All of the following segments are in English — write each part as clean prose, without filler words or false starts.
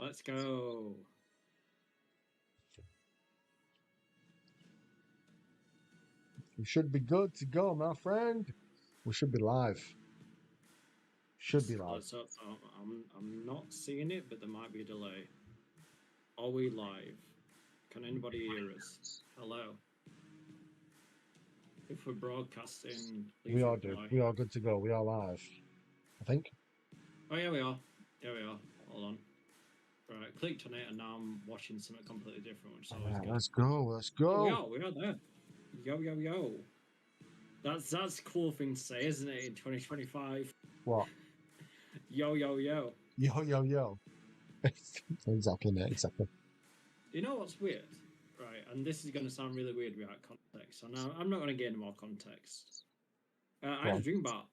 Let's go. We should be good to go, my friend. We should be live. Should be live. So, I'm not seeing it, but there might be a delay. Are we live? Can anybody hear us? Hello. If we're broadcasting, We are do. We are good to go. We are live. I think. Oh yeah, we are. Yeah, we are. Hold on. Right, clicked on it, and now I'm watching something completely different, which is always good. Let's go. Let's go. Oh, we are there. Yo, yo, yo. That's a cool thing to say, isn't it? In 2025. What? Yo, yo, yo. Yo, yo, yo. Exactly, mate. Exactly. You know what's weird? Right, and this is going to sound really weird without context. So now I'm not going to get any more context. I had a dream about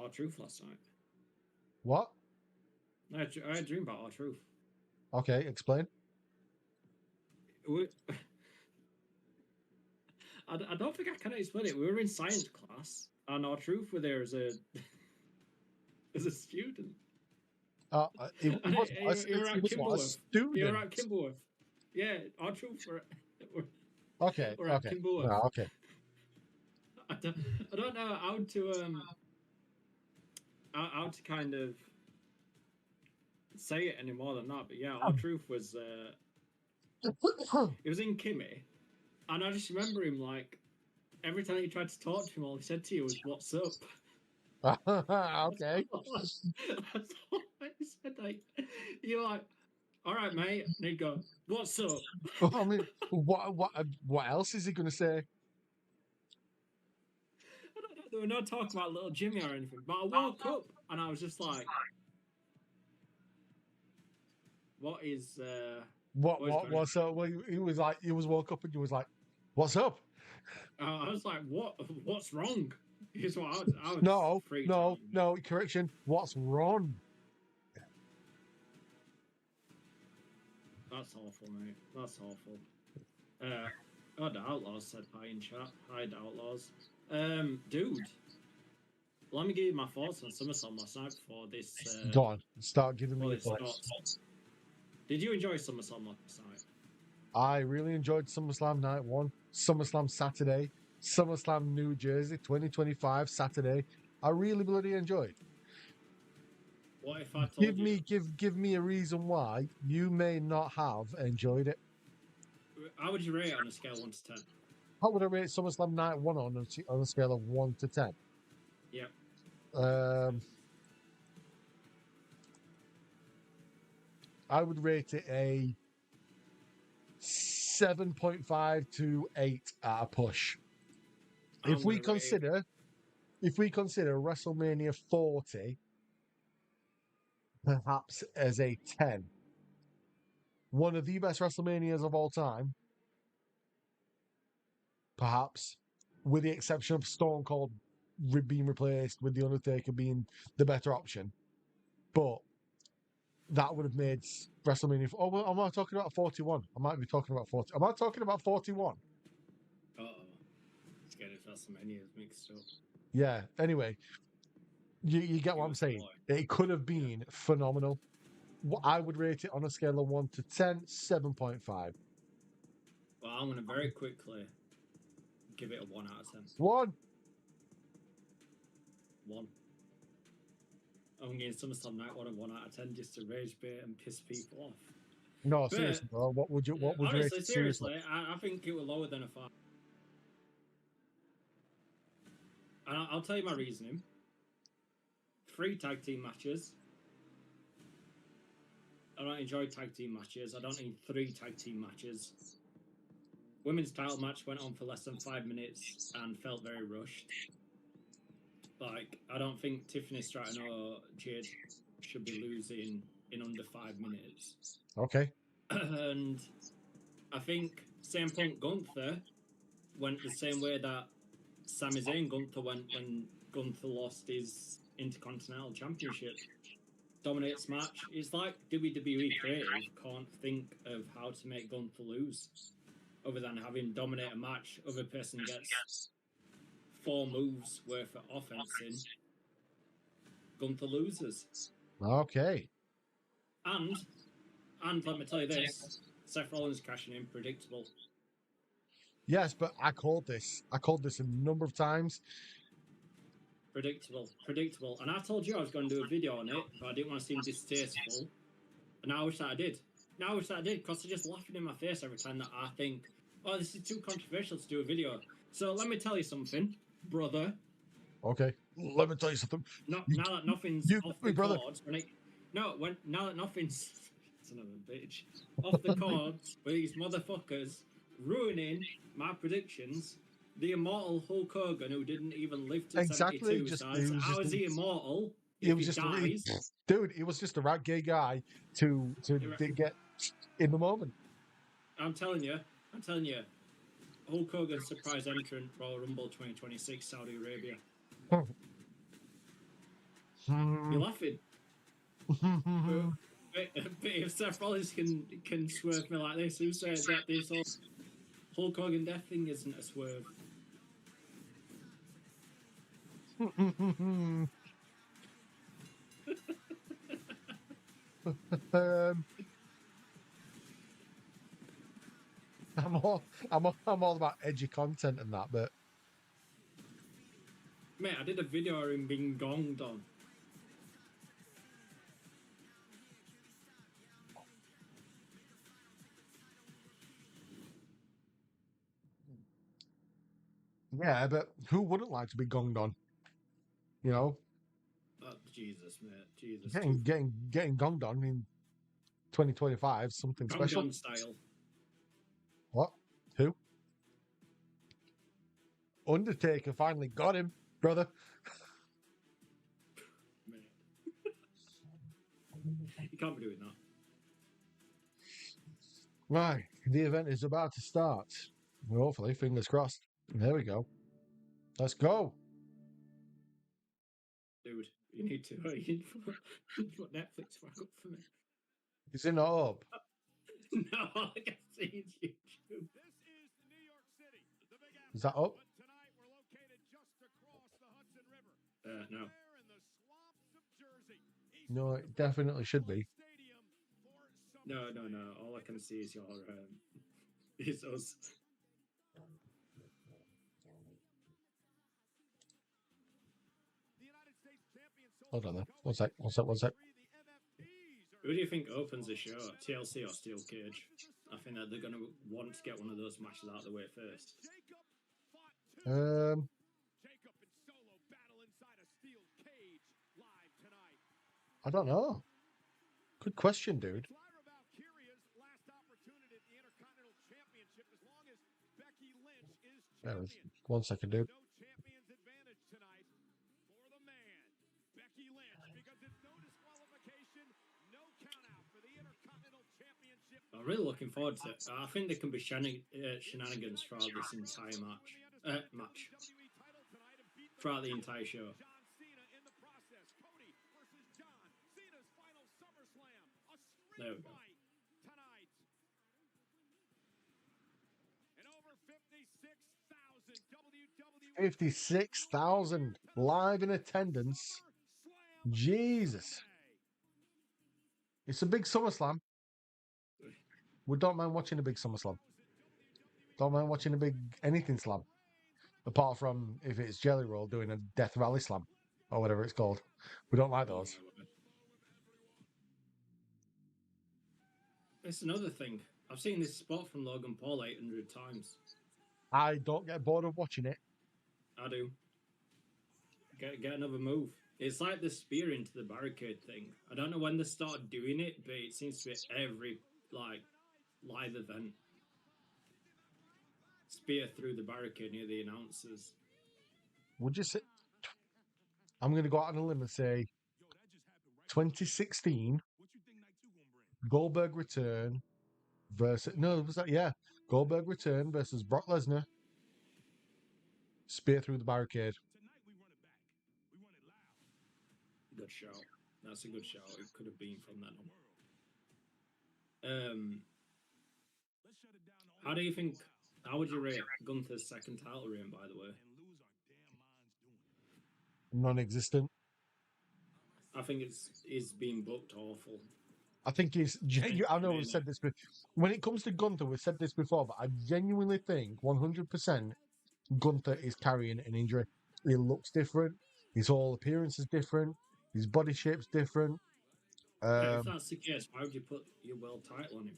R-Truth last night. What? I had a dream about R-Truth. Okay, explain. I don't think I can explain it. We were in science class, and R-Truth were there as a as a student. He was a student. You were at Kimberworth. Yeah, R-Truth were okay. at Okay. Kimberworth. No, okay. I don't know how to kind of say it any more than that, but yeah, R-Truth was it was in Kimmy, and I just remember him like every time he tried to talk to him, all he said to you was "What's up?" Okay. That's all he said. Like you're like, "All right, mate," and he'd go, "What's up?" I mean, what else is he going to say? I don't know. There were no talk about little Jimmy or anything, but I woke up and I was just like, "What is?" What's up? Well, he was like, he was woke up and he was like, "What's up?" I was like, What's wrong?" Here's what I was no. Correction. What's wrong? That's awful, mate. That's awful. Oh, the Outlaws said hi in chat. Hi, the Outlaws. Dude, let me give you my thoughts on SummerSlam last night before this. Go on, start giving me your thoughts. Did you enjoy SummerSlam last night? I really enjoyed SummerSlam Night 1, SummerSlam Saturday, SummerSlam New Jersey 2025 Saturday. I really bloody enjoyed. What if I told you? Give me a reason why you may not have enjoyed it. How would you rate it on a scale of 1 to 10? How would I rate SummerSlam Night 1 on a scale of 1 to 10? Yeah. I would rate it a 7.5 to 8 at a push. If we consider WrestleMania 40 perhaps as a 10, one of the best WrestleManias of all time, perhaps, with the exception of Stone Cold being replaced with The Undertaker being the better option. But that would have made WrestleMania. Oh, well, am I talking about 41? I might be talking about 40. Am I talking about 41? Uh-oh. It's getting WrestleMania mixed up. Yeah, anyway, you get what I'm saying. It could have been phenomenal. I would rate it on a scale of 1 to 10, 7.5. Well, I'm going to very quickly give it a 1 out of 10. 1. I'm getting SummerSlam Night 1 and 1 out of 10 just to rage bait and piss people off. No, seriously, bro. What would you honestly, rate it? Seriously, I think it was lower than a 5. And I'll tell you my reasoning. 3 tag team matches. I don't enjoy tag team matches. I don't need 3 tag team matches. Women's title match went on for less than 5 minutes and felt very rushed. Like, I don't think Tiffany Stratton or Jade should be losing in under 5 minutes. Okay. And I think CM Punk Gunther went the same way that Sami Zayn Gunther went when Gunther lost his Intercontinental Championship. Dominates match. It's like WWE creative can't think of how to make Gunther lose other than having dominate a match. Other person gets 4 moves worth of offense in. Gunther loses. Okay. And And let me tell you this: Seth Rollins cashing in, predictable. Yes, but I called this. I called this a number of times. Predictable. And I told you I was going to do a video on it, but I didn't want to seem distasteful. And I wish that I did. Now I wish that I did, because they're just laughing in my face every time that I think, oh, this is too controversial to do a video. So let me tell you something, brother. Okay, let me tell you something. Now that nothing's You, off me, the brother. cords, now that nothing's son of a bitch off the cords with these motherfuckers ruining my predictions. The immortal Hulk Hogan, who didn't even live to Exactly. 72, says, "How is he immortal He if was he just dies?" dude. He was just the right gay guy to get in the moment. I'm telling you, Hulk Hogan surprise entrant Royal Rumble 2026 Saudi Arabia. You're laughing. But if Seth Rollins can swerve me like this, who says that this whole Hulk Hogan death thing isn't a swerve? I'm all about edgy content and that, but Mate, I did a video of him being gonged on. yeah, but who wouldn't like to be gonged on? You know, Oh, Jesus, mate, Jesus. getting gonged on in 2025, something Gonged special. on style. What? Who? Undertaker finally got him, brother. Mate. You can't be doing that. Right, the event is about to start. Hopefully, fingers crossed. There we go. Let's go. Dude, you need to put Netflix back up for me. Is it not up? No, all I can see is YouTube. This is New York City, the Big Apple. Is that up? But tonight we're located just across the Hudson River. No. There in the swamps of Jersey. No, it definitely should be. Stadium for No. All I can see is is us. The United States champion. Hold on there. One sec. Who do you think opens the show? TLC or Steel Cage? I think that they're going to want to get one of those matches out of the way first. Um, Jacob and Solo battle inside a steel cage live tonight. I don't know. Good question, dude. Lyra Valkyria's last opportunity at the Intercontinental Championship as long as Becky Lynch is champion. 1 second, dude. No champion's advantage tonight for the man, Becky Lynch, because it's no disqualification, no countout for the Intercontinental Championship. I'm really looking forward to it. I think there can be shenanigans throughout this entire match. Throughout the entire show. John Cena in the process. Cody versus John Cena's final Summerslam. A There street we go. fight tonight. And over 56,000 WWE 56,000 live in attendance. SummerSlam Jesus. It's a big SummerSlam. We don't mind watching a big SummerSlam. Don't mind watching a big anything slam. Apart from if it's Jelly Roll doing a Death Valley Slam or whatever it's called. We don't like those. It's another thing. I've seen this spot from Logan Paul 800 times. I don't get bored of watching it. I do. Get another move. It's like the spear into the barricade thing. I don't know when they started doing it, but it seems to be every live event. Spear through the barricade near the announcers. Would you say? I'm going to go out on a limb and say 2016 Goldberg return versus Goldberg return versus Brock Lesnar. Spear through the barricade. Good shout. That's a good shout. It could have been from that one. How do you think? How would you rate Gunther's second title reign? By the way, Non-existent. I think it's been booked awful. I think he's. I know we've said this, but when it comes to Gunther, we've said this before, but I genuinely think 100% Gunther is carrying an injury. He looks different. His whole appearance is different. His body shape's different. Yeah, if that's the case, why would you put your world title on him?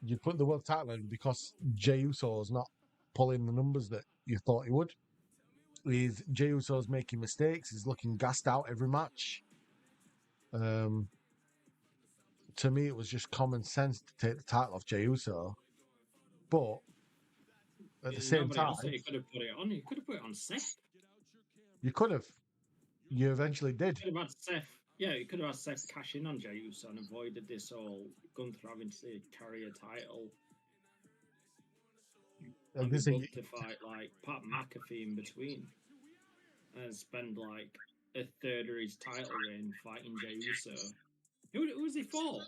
You put the world title in because Jey Uso's not pulling the numbers that you thought he would. Jey Uso's making mistakes. He's looking gassed out every match. To me, it was just common sense to take the title off Jey Uso. But at the same time, else you could have put it on. You could have put it on Seth. you could have. You eventually did. You could have had Seth. Yeah, you could have had Seth cash in on Jey Uso and avoided this whole Gunther having to carry a title. And be booked to fight like Pat McAfee in between, and spend like a third of his title reign fighting Jey Uso. Who was he for?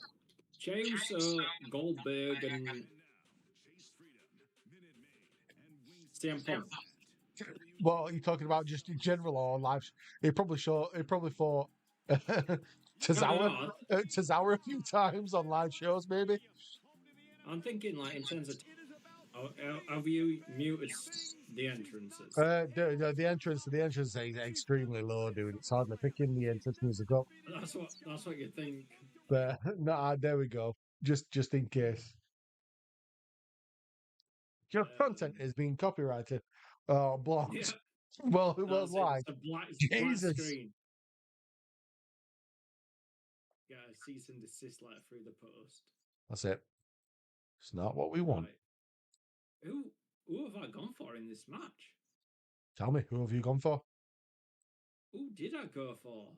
Jey Uso, Goldberg, and CM Punk. Well, are you talking about just in general or live? He probably fought Tozawa a few times on live shows, maybe. I'm thinking, like, in terms of, have you muted the entrances? The entrance is extremely low, dude. It's hardly picking the entrance music up. That's what you think. But no, there we go. Just in case. Your content is being copyrighted. Blocked. Yeah. Well, why? It's a black screen. Yeah, a cease and desist letter through the post. That's it. It's not what we want. Right. Who have I gone for in this match? Tell me, who have you gone for? Who did I go for?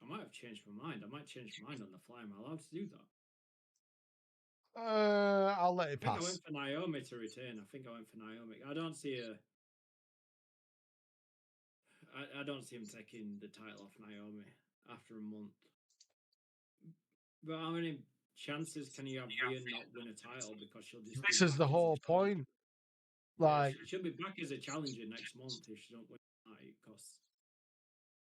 I might have changed my mind. I might change my mind on the fly. Am I allowed to do that? I'll let it pass. I went for Naomi to retain. I think I went for Naomi. I don't see I don't see him taking the title off Naomi after a month. But how many chances can you have Rhea not win a title because she'll just? This is the whole point. Like, she'll be back as a challenger next month if she don't win tonight. Because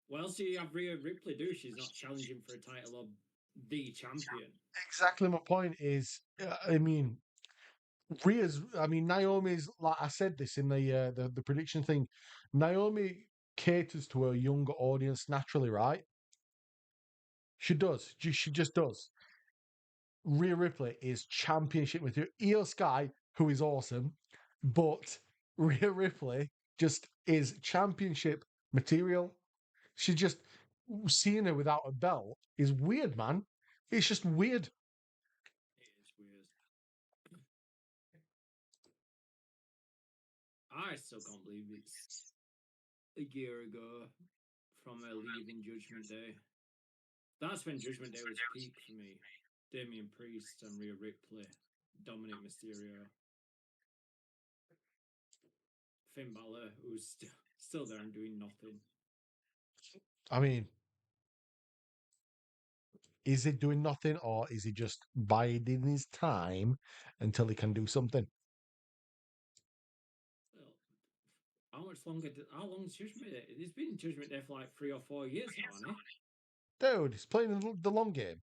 what else do you have Rhea Ripley do? She's not challenging for a title of the champion. Exactly my point is, I mean, Naomi's, like I said this in the prediction thing, Naomi caters to a younger audience naturally, right? She does. She just does. Rhea Ripley is championship material. Io Sky, who is awesome, but Rhea Ripley just is championship material. She just, seeing her without a belt is weird, man. It's just weird. It is weird. I still can't believe it's a year ago from her leaving Judgment Day. That's when Judgment Day was peak for me. Damian Priest and Rhea Ripley, Dominic Mysterio, Finn Balor, who's still there and doing nothing. I mean, is he doing nothing, or is he just biding his time until he can do something? Well, how long is Judgment Day? He's been in Judgment Day for like 3 or 4 years now, hasn't he? Dude, he's playing the long game.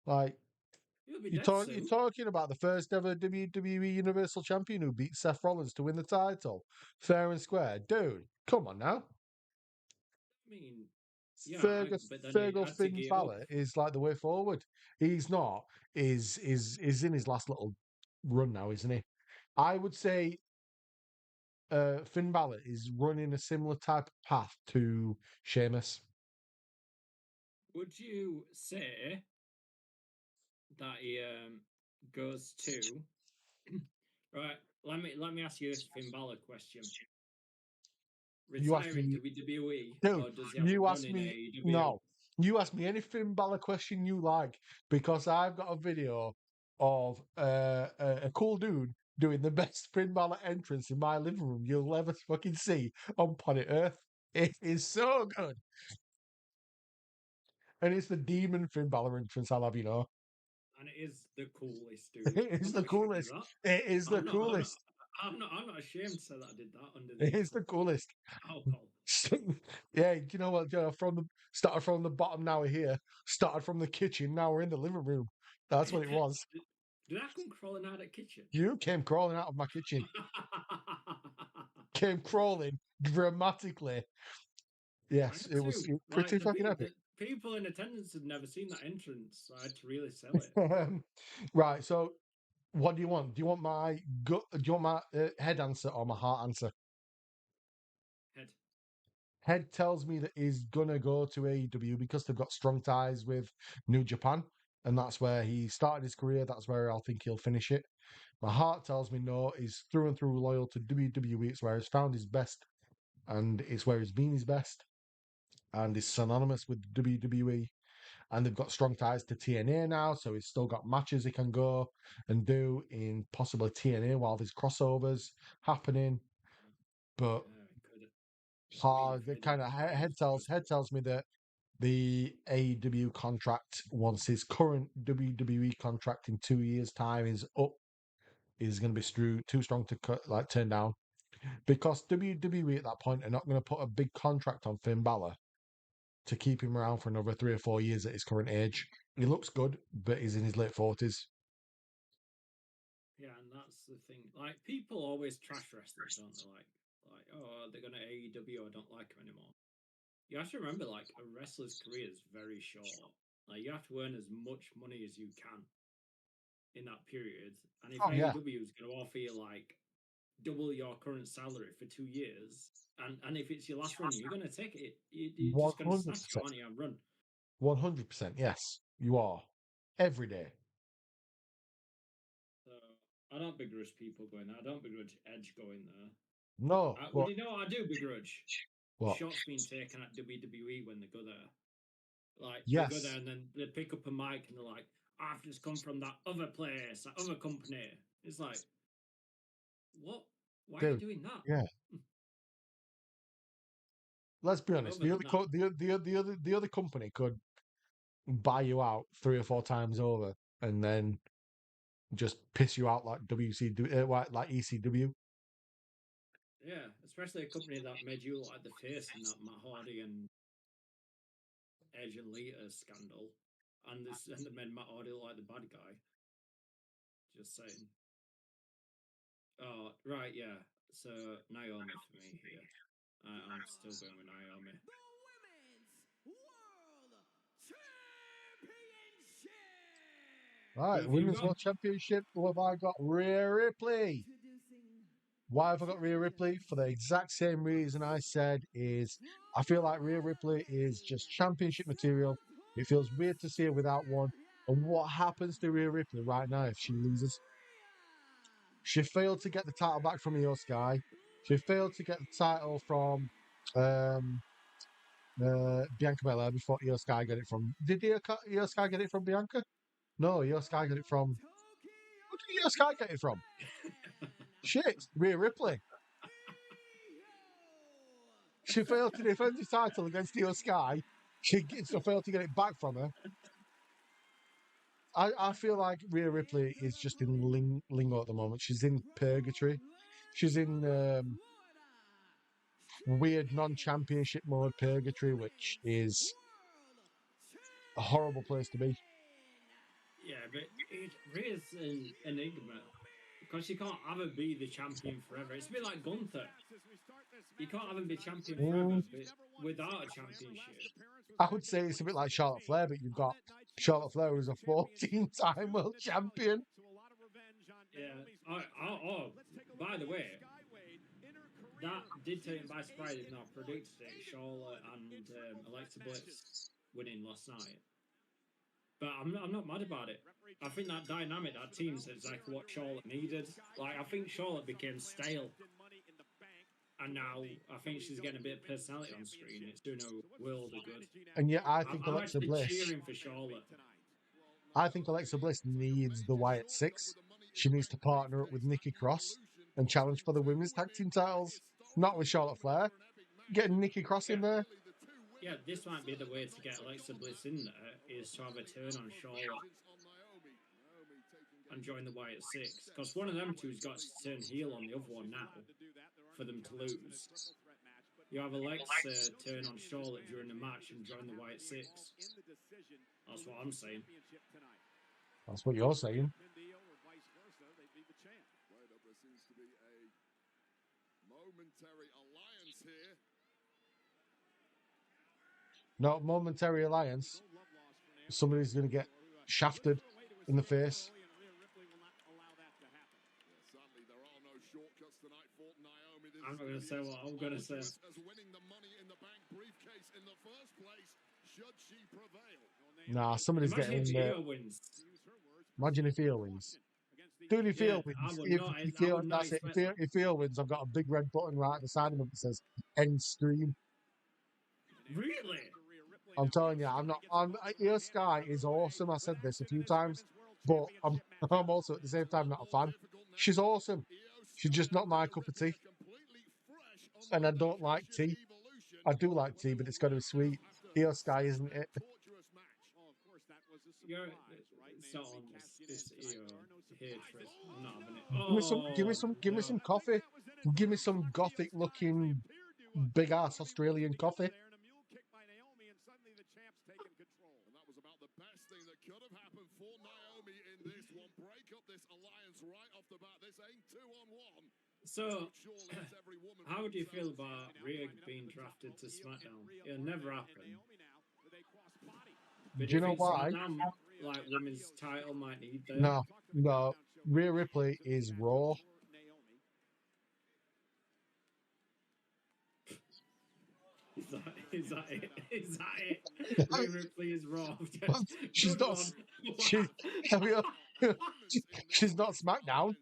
Like, you're talking about the first ever WWE Universal Champion who beat Seth Rollins to win the title, fair and square. Dude, come on now. I mean, yeah, Fergal Finn Balor is like the way forward. He's not. Is in his last little run now, isn't he? I would say Finn Balor is running a similar type of path to Sheamus. Would you say that he goes to right? Let me ask you this Finn Balor question. Retiring WWE, dude, or does he have you a ask run me in AEW? No. You ask me any Finn Balor question you like, because I've got a video of a cool dude doing the best Finn Balor entrance in my living room you'll ever fucking see on planet Earth. It is so good. And it's the demon Finn Balor entrance, I'll have you know. And it is the coolest, dude. It is the coolest. It is the coolest. I'm not ashamed to say that I did that under It is the coolest. alcohol. Yeah, you know what? Started from the bottom, now we're here. Started from the kitchen, now we're in the living room. That's what it was. Did I come crawling out of the kitchen? You came crawling out of my kitchen. Came crawling dramatically. Yes, I had it was to. pretty Like fucking epic. the people in attendance had never seen that entrance, so I had to really sell it. Right, so what do you want? Do you want my gut? Do you want my head answer or my heart answer? Head. Head tells me that he's gonna go to AEW because they've got strong ties with New Japan, and that's where he started his career. That's where I think he'll finish it. My heart tells me no. He's through and through loyal to WWE. It's where he's found his best, and it's where he's been his best, and is synonymous with WWE. And they've got strong ties to TNA now, so he's still got matches he can go and do in possibly TNA while there's crossovers happening. But the kind of head tells me that the AEW contract, once his current WWE contract in 2 years' time is up, is going to be too strong to turn down, because WWE at that point are not going to put a big contract on Finn Balor to keep him around for another 3 or 4 years at his current age. He looks good, but he's in his late 40s. Yeah, and that's the thing. Like, people always trash wrestlers, don't they? Like, oh, they're gonna AEW. I don't like them anymore. You have to remember, like, a wrestler's career is very short. Like, you have to earn as much money as you can in that period. And if Oh yeah, AEW is going to offer you like double your current salary for 2 years, and if it's your last run, you're going to take it. You're just going to snatch it 100%. on you and run. 100%. Yes, you are. Every day. So I don't begrudge people going there. I don't begrudge Edge going there. No, Well, but you know what I do begrudge? what? Shots being taken at WWE when they go there. Like, they go there Yes, and then they pick up a mic and they're like, I've just come from that other place, that other company. It's like, what? Why are you dude. doing that? Yeah. Let's be honest. Other than that, The other company could buy you out 3 or 4 times over, and then just piss you out like like ECW. yeah, especially a company that made you like the face in that Matt Hardy and Edge and Lita scandal, and they made Matt Hardy look like the bad guy. Just saying. Oh, right, yeah. So Naomi for me here. I'm still going with Naomi. All Who right, have you Women's got? World Championship. Who have I got? Rhea Ripley. Why have I got Rhea Ripley? For the exact same reason I said, is I feel like Rhea Ripley is just championship material. It feels weird to see her without one. And what happens to Rhea Ripley right now if she loses? She failed to get the title back from Io Sky. She failed to get the title from um, Bianca Belair before Io Sky got it from. Did Io Sky get it from Bianca? No, Io Sky got it from. Who did Io Sky get it from? Shit, Rhea Ripley. She failed to defend the title against Io Sky. She failed to get it back from her. I feel like Rhea Ripley is just in lingo at the moment. She's in purgatory. She's in weird non-championship mode purgatory, which is a horrible place to be. Yeah, but Rhea's an enigma because you can't have her be the champion forever. It's a bit like Gunther. You can't have him be champion forever but without a championship. I would say it's a bit like Charlotte Flair, but you've got Charlotte Flair who's a 14-time world champion. Yeah. Oh, by the way, that did take me by surprise, even though I predicted it. Charlotte and Alexa Bliss winning last night. But I'm not mad about it. I think that dynamic, that team's exactly what Charlotte needed. Like, I think Charlotte became stale. And now I think she's getting a bit of personality on screen. It's doing a world of good. And yet I think I'm Alexa actually Bliss. cheering for Charlotte. I think Alexa Bliss needs the Wyatt Six. She needs to partner up with Nikki Cross and challenge for the women's tag team titles. Not with Charlotte Flair. Getting Nikki Cross in there. Yeah, this might be the way to get Alexa Bliss in there, is to have a turn on Charlotte and join the Wyatt Six. Because one of them two's got to turn heel on the other one now for them to lose. You have Alexa turn on Charlotte during the match and join the White Six. That's what I'm saying. That's what you're saying. Momentary alliance here. Not momentary alliance. Somebody's going to get shafted in the face. Sadly, there are no shortcuts tonight for Naomi. I'm not going to say what I'm going to say. As winning the Money in the Bank briefcase in the first place, should she prevail? Nah, somebody's Imagine if getting there. Io wins. Imagine if Io wins. Dude, if Io wins, I would not that's it. expect. If Io wins, I've got a big red button right at the side of him that says end stream. Really? I'm telling you, Io Sky is awesome. I said this a few times, but I'm also at the same time not a fan. She's awesome. She's just not my cup of tea. And I don't like tea. I do like tea, but it's got to be sweet. Io Sky isn't it? You're not on this Io hatred. I'm not having it. Give me some coffee. Give me some gothic looking big ass Australian coffee. And that was about the best thing that could have happened for Naomi in this one. Break up this alliance right off the bat. This ain't 2-on-1. So, how do you feel about Rhea being drafted to SmackDown? It'll never happen. But Do you know why? SmackDown, like women's title might need them. No. Rhea Ripley is Raw. Is that it? Rhea Ripley is Raw. She's not. She's not SmackDown.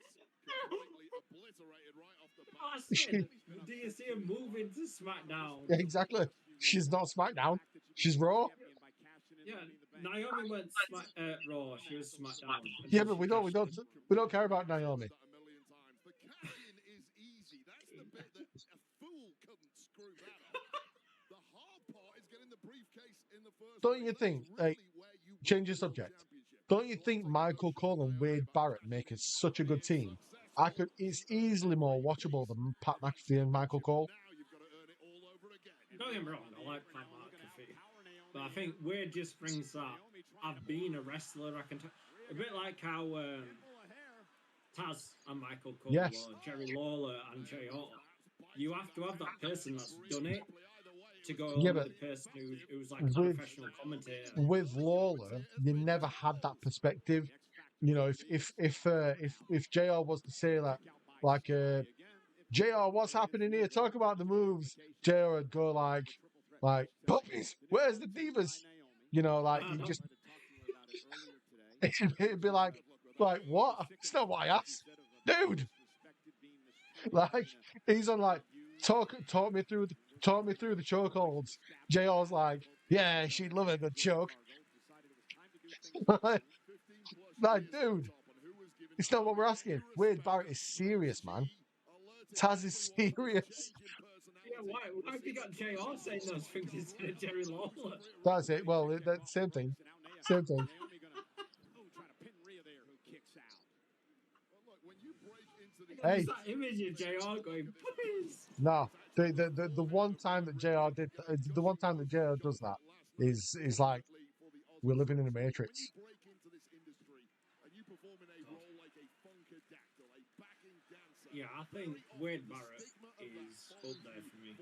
Do you see her moving to SmackDown? Yeah, exactly. She's not SmackDown. She's Raw. Yeah, Naomi went Raw. She was SmackDown. Yeah, but we don't care about Naomi. The cash-in is easy. That's the bit that a fool couldn't screw that up. The hard part is getting the briefcase in the first. Don't you think? Change the subject. Don't you think Michael Cole and Wade Barrett make such a good team? It's easily more watchable than Pat McAfee and Michael Cole. Don't get me wrong, I like Pat McAfee, but I think Wade just brings that I've been a wrestler. I can a bit like how Taz and Michael Cole or Jerry Lawler and JR. You have to have that person that's done it to go along with the person who's like a professional commentator. With Lawler, you never had that perspective. You know, if JR was to say like JR, what's happening here? Talk about the moves. JR would go like puppies. Where's the divas? You know, like you just it'd be like what? It's not what I asked, dude. Like he's on like talk me through the chokeholds. JR's like, yeah, she'd love a good choke. Like, dude, it's not what we're asking. Wade Barrett is serious, man. Taz is serious. Yeah, why have you got JR saying those things instead of Jerry Lawler? That's it. Well, that's same thing. Same thing. Hey, that image of JR going puppies. No, the one time that JR did, the one time that JR does that is like we're living in a matrix. Yeah, I think Wade Barrett is up there for me.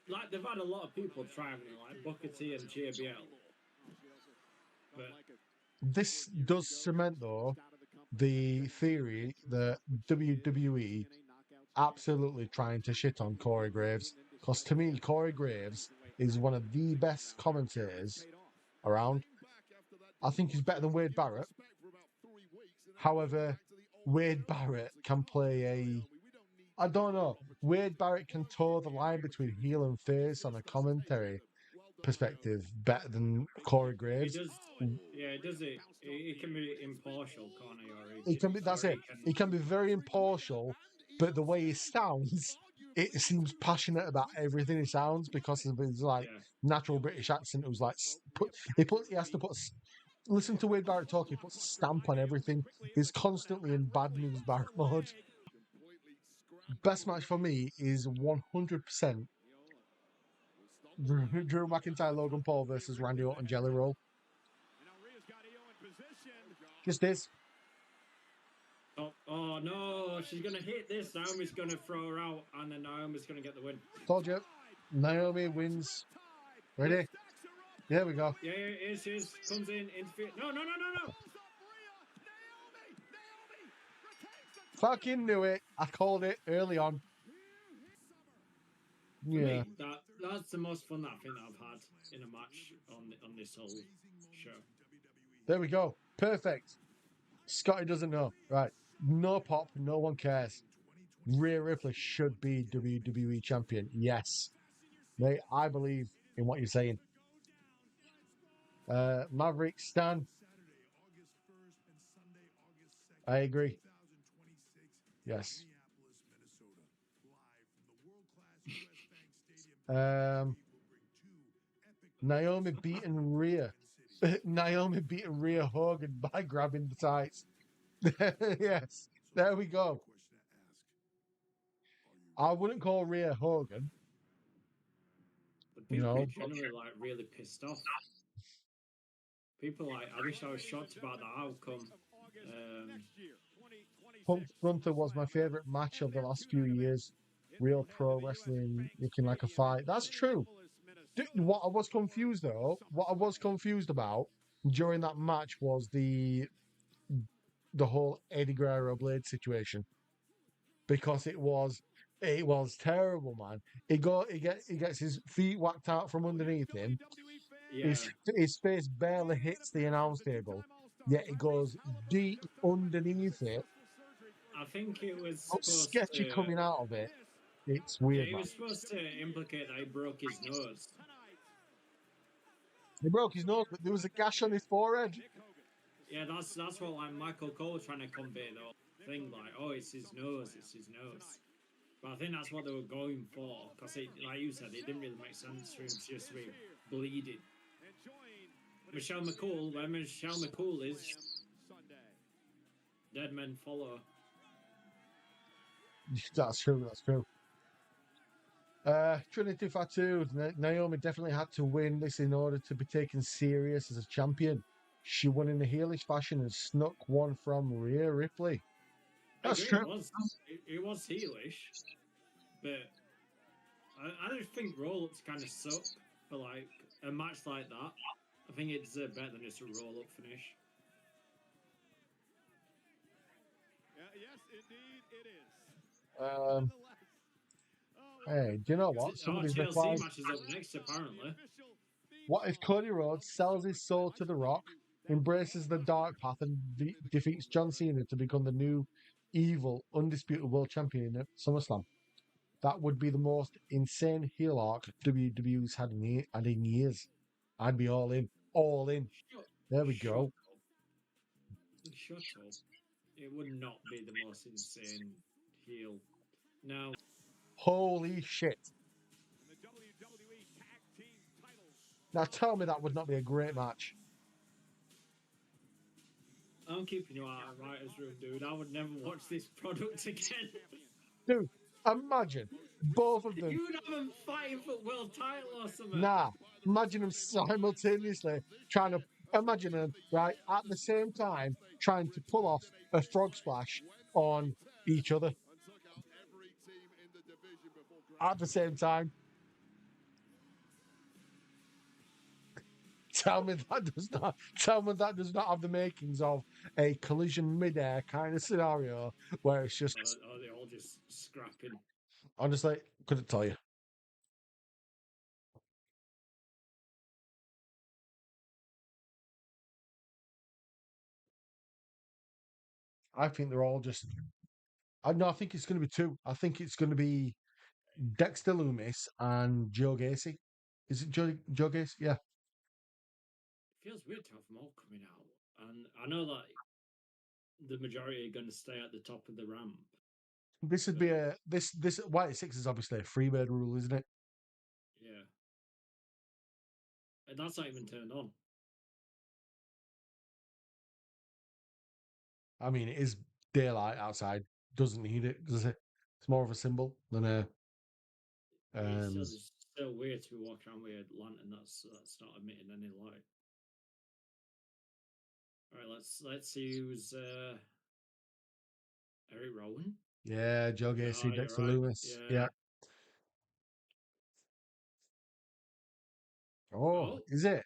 Like they've had a lot of people trying it, like Booker T and JBL. But this does cement though the theory that WWE absolutely trying to shit on Corey Graves, because to me Corey Graves is one of the best commentators around. I think he's better than Wade Barrett. However, Wade Barrett can play I don't know. Wade Barrett can toe the line between heel and face on a commentary perspective better than Corey Graves. He does it. He can be impartial, can't he? He can be. That's it. He can be very impartial, but the way he sounds, it seems passionate about everything he sounds because of his natural British accent. It was like he has to put. Listen to Wade Barrett talk. He puts a stamp on everything. He's constantly in bad news Barrett mode. Best match for me is 100% Drew McIntyre, Logan Paul versus Randy Orton, Jelly Roll. And now Rhea's got Io in position. Just this. Oh no, she's gonna hit this. Naomi's gonna throw her out, and then Naomi's gonna get the win. Told you. Naomi wins. Ready? There we go. Yeah, here she is. Comes in, interfere. No. Fucking knew it. I called it early on. For Yeah. me, that's the most fun that I think that I've had in a match on this whole show. There we go. Perfect. Scotty doesn't know. Right. No pop. No one cares. Rhea Ripley should be WWE champion. Yes. Mate, I believe in what you're saying. Maverick, Stan. I agree. Yes. Naomi beating Rhea. Naomi beating Rhea Hogan by grabbing the tights. Yes. There we go. I wouldn't call Rhea Hogan. But people No. are generally like really pissed off. People like, I wish I was shocked about the outcome. Punk Gunther was my favourite match of the last few years. Real pro wrestling looking like a fight. That's true. What I was confused about during that match was the whole Eddie Guerrero Blade situation. Because it was terrible, man. He gets his feet whacked out from underneath him. Yeah. His face barely hits the announce table, yet it goes deep underneath it. I think it was Supposed sketchy coming out of it. It's weird. He was supposed to implicate that he broke his nose. He broke his nose, but there was a gash on his forehead. Yeah, that's what like Michael Cole was trying to convey though. Thing like, oh, it's his nose. But I think that's what they were going for, because like you said, it didn't really make sense for him to just be bleeding. Michelle McCool, where Michelle McCool is, dead men follow. That's true. Trinity Fatu, Naomi definitely had to win this in order to be taken serious as a champion. She won in a heelish fashion and snuck one from Rhea Ripley. That's true. It was heelish, but I just think roll-ups kind of suck for like a match like that. I think it's better than just a roll-up finish. Yes, indeed, it is. Hey, do you know what? Somebody's TLC match is up next, apparently. What if Cody Rhodes sells his soul to The Rock, embraces the dark path, and defeats John Cena to become the new evil, undisputed world champion at SummerSlam? That would be the most insane heel arc WWE's had in years. I'd be all in. All in. There we go. Shut up. It would not be the most insane heel. Now, holy shit. Now tell me that would not be a great match. I'm keeping you out of writer's room, dude. I would never watch this product again. Dude, imagine both of them. You'd have them fighting for world title or something. Nah, imagine them simultaneously trying to, imagine them, right, at the same time trying to pull off a frog splash on each other. At the same time. Tell me that does not have the makings of a collision midair kind of scenario where it's just. Or they're all just scrapping. Honestly, couldn't tell you. I think they're all just. I think it's going to be two. I think it's going to be Dexter Lumis and Joe Gacy. Is it Joe Gacy? Yeah. It feels weird to have them all coming out, and I know that the majority are going to stay at the top of the ramp. This would be this White Six is obviously a freebird rule, isn't it? Yeah. And that's not even turned on. I mean, it is daylight outside. Doesn't need it, does it? It's more of a symbol than a. It's still just still weird to be walking around with a lantern that's not emitting any light. All right, let's use Eric Rowan. Yeah, Joe Gacy, you're Dexter right. Loomis. Yeah. Oh, is it?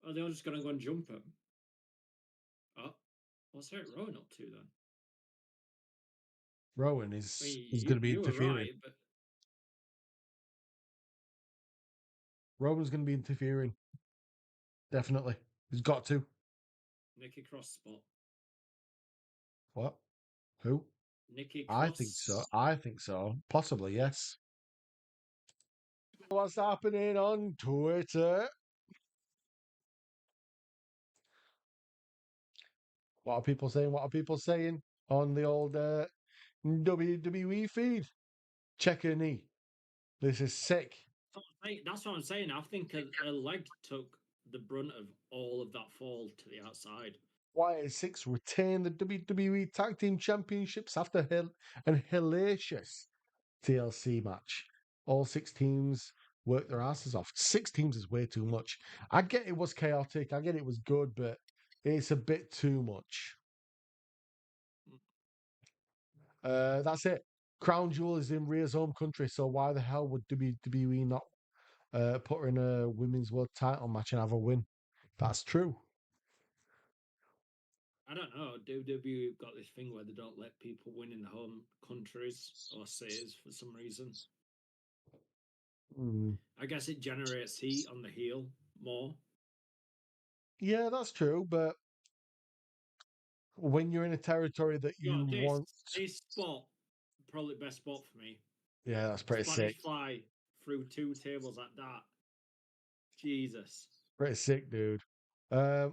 Oh, they're just gonna go and jump him. Oh, what's Eric Rowan up to then? Rowan I is mean, going to be you were interfering. right, but Rowan's going to be interfering. Definitely. He's got to. Nikki Cross spot. What? Who? Nikki Cross. I think so. I think so. Possibly, yes. What's happening on Twitter? What are people saying? What are people saying on the old WWE feed? Check her knee. This is sick. That's what I'm saying. I think a leg took the brunt of all of that fall to the outside. Wyatt 6 retain the WWE Tag Team Championships after an hellacious TLC match. All 6 teams worked their asses off. 6 teams is way too much. I get it was chaotic. I get it was good, but it's a bit too much. That's it. Crown Jewel is in Rhea's home country, so why the hell would WWE not put her in a women's world title match and have a win? That's true. I don't know. WWE got this thing where they don't let people win in home countries or cities for some reason. I guess it generates heat on the heel more. Yeah, that's true, but when you're in a territory that you want, this spot, probably best spot for me. Yeah, that's pretty Spanish sick. Fly through 2 tables like that. Jesus. Pretty sick, dude.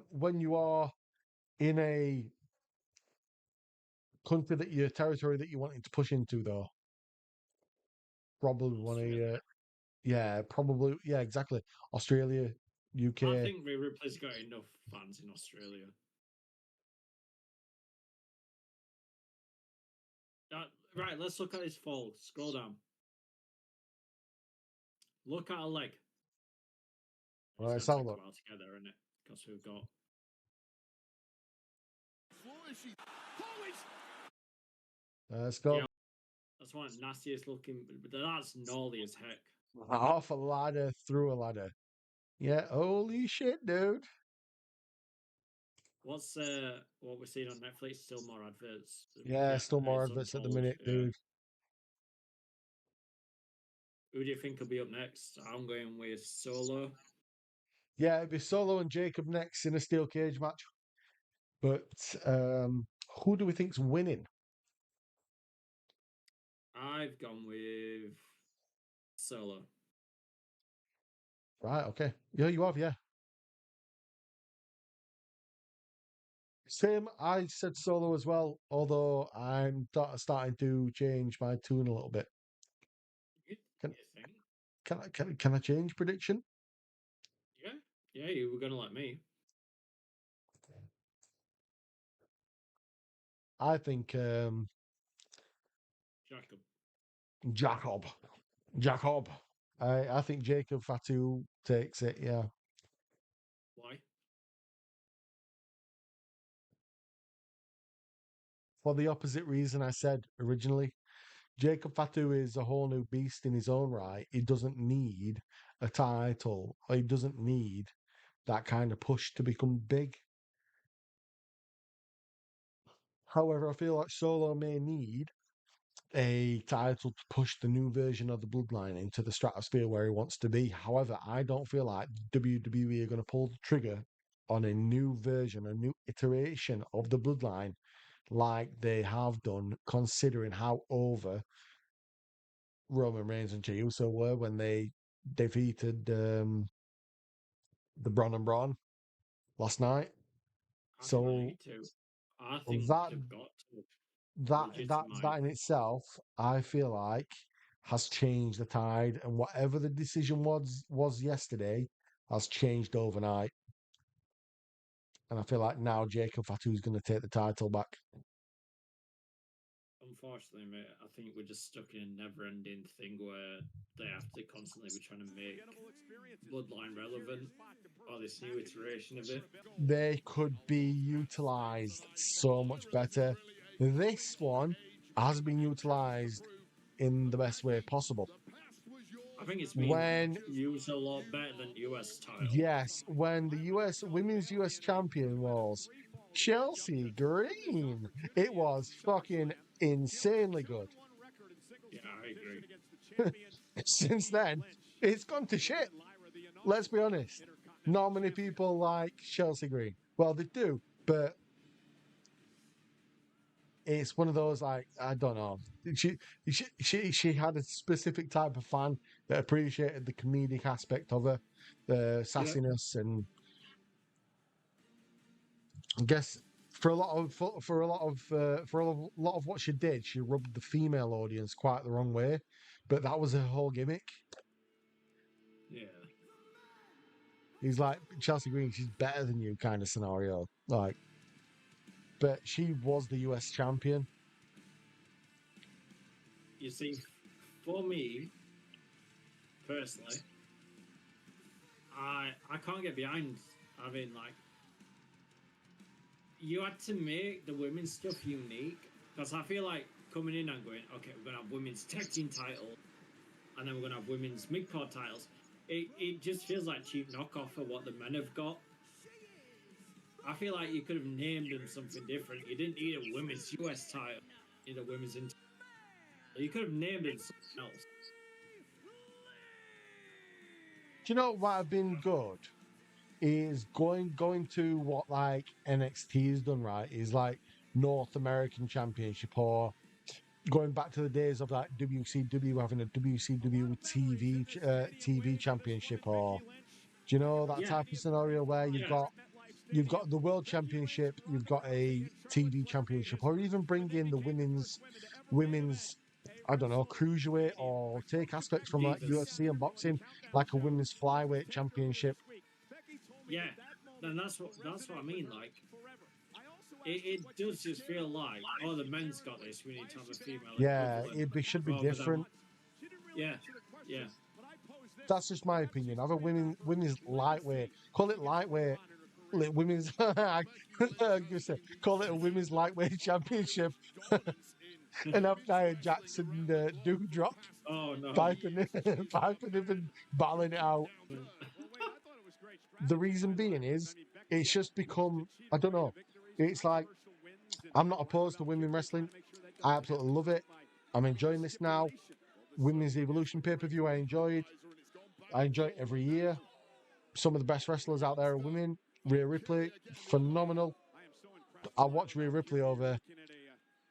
When you are in a country that your territory that you're wanting to push into, though, probably want to, yeah, exactly. Australia, UK. I think Rhea Ripley's got enough fans in Australia. Right, let's look at his fall. Scroll down. Look at her leg. All right, it's going sound to look. take a while together, isn't it? Because we've got. Let's go. Yeah, that's one of the nastiest looking, but that's gnarly as heck. Off a ladder, through a ladder. Yeah, holy shit, dude. What's what we're seeing on Netflix? Still more adverts. Yeah, still more adverts at the minute, dude. Who do you think will be up next? I'm going with Solo. Yeah, it'd be Solo and Jacob next in a steel cage match. But who do we think's winning? I've gone with Solo. Right, okay. Yeah, you have, yeah. Same, I said Solo as well, although I'm starting to change my tune a little bit. Can I change prediction? Yeah, you were gonna let me. I think Jacob. I think Jacob Fatu takes it, yeah. Why? For the opposite reason I said originally. Jacob Fatu is a whole new beast in his own right. He doesn't need a title, or he doesn't need that kind of push to become big. However, I feel like Solo may need a title to push the new version of the Bloodline into the stratosphere where he wants to be. However, I don't feel like WWE are going to pull the trigger on a new version, a new iteration of the Bloodline like they have done, considering how over Roman Reigns and Jey Uso were when they defeated the Braun and Braun last night. I think that they've got to. that in itself, I feel like, has changed the tide, and whatever the decision was yesterday has changed overnight. And I feel like now Jacob Fatu is going to take the title back. Unfortunately, mate, I think we're just stuck in a never-ending thing where they have to constantly be trying to make Bloodline relevant, or this new iteration of it. They could be utilized so much better. This one has been utilized in the best way possible. I think it's been used a lot better than US title. Yes, when the women's US champion was Chelsea Green, it was fucking insanely good. Yeah, I agree. Since then, it's gone to shit. Let's be honest. Not many people like Chelsea Green. Well, they do, but it's one of those, like, I don't know. She had a specific type of fan that appreciated the comedic aspect of her, the sassiness, and I guess for a lot of what she did, she rubbed the female audience quite the wrong way. But that was her whole gimmick. Yeah. He's like, Chelsea Green, she's better than you kind of scenario. Like, but she was the US champion. You see, for me, personally, I can't get behind having, like, you had to make the women's stuff unique, because I feel like coming in and going, okay, we're going to have women's tag team title, and then we're going to have women's mid-card titles. It just feels like cheap knockoff of what the men have got. I feel like you could have named them something different. You didn't need a women's US title. You need a women's you could have named it something else. Do you know what might have been good? Is going to what like NXT has done, right? Is like North American Championship, or going back to the days of like WCW having a WCW TV Championship, or do you know that type of scenario where you've got the World Championship, you've got a TV Championship, or even bring in the women's I don't know, cruiserweight, or take aspects from like UFC and boxing, like a women's flyweight championship. Yeah, and that's what I mean. Like, it does just feel like, oh, the men's got this. We need to have a female. Yeah, should be different. Yeah. That's just my opinion. Have a women's lightweight. Call it lightweight. Women's. Call it a women's lightweight championship. And have Nia Jackson Doudrop. Oh no! Piping him and battling it out. The reason being is it's just become, I don't know. It's like, I'm not opposed to women wrestling. I absolutely love it. I'm enjoying this now. Women's Evolution pay-per-view I enjoyed. I enjoy it every year. Some of the best wrestlers out there are women. Rhea Ripley, phenomenal. I watch Rhea Ripley over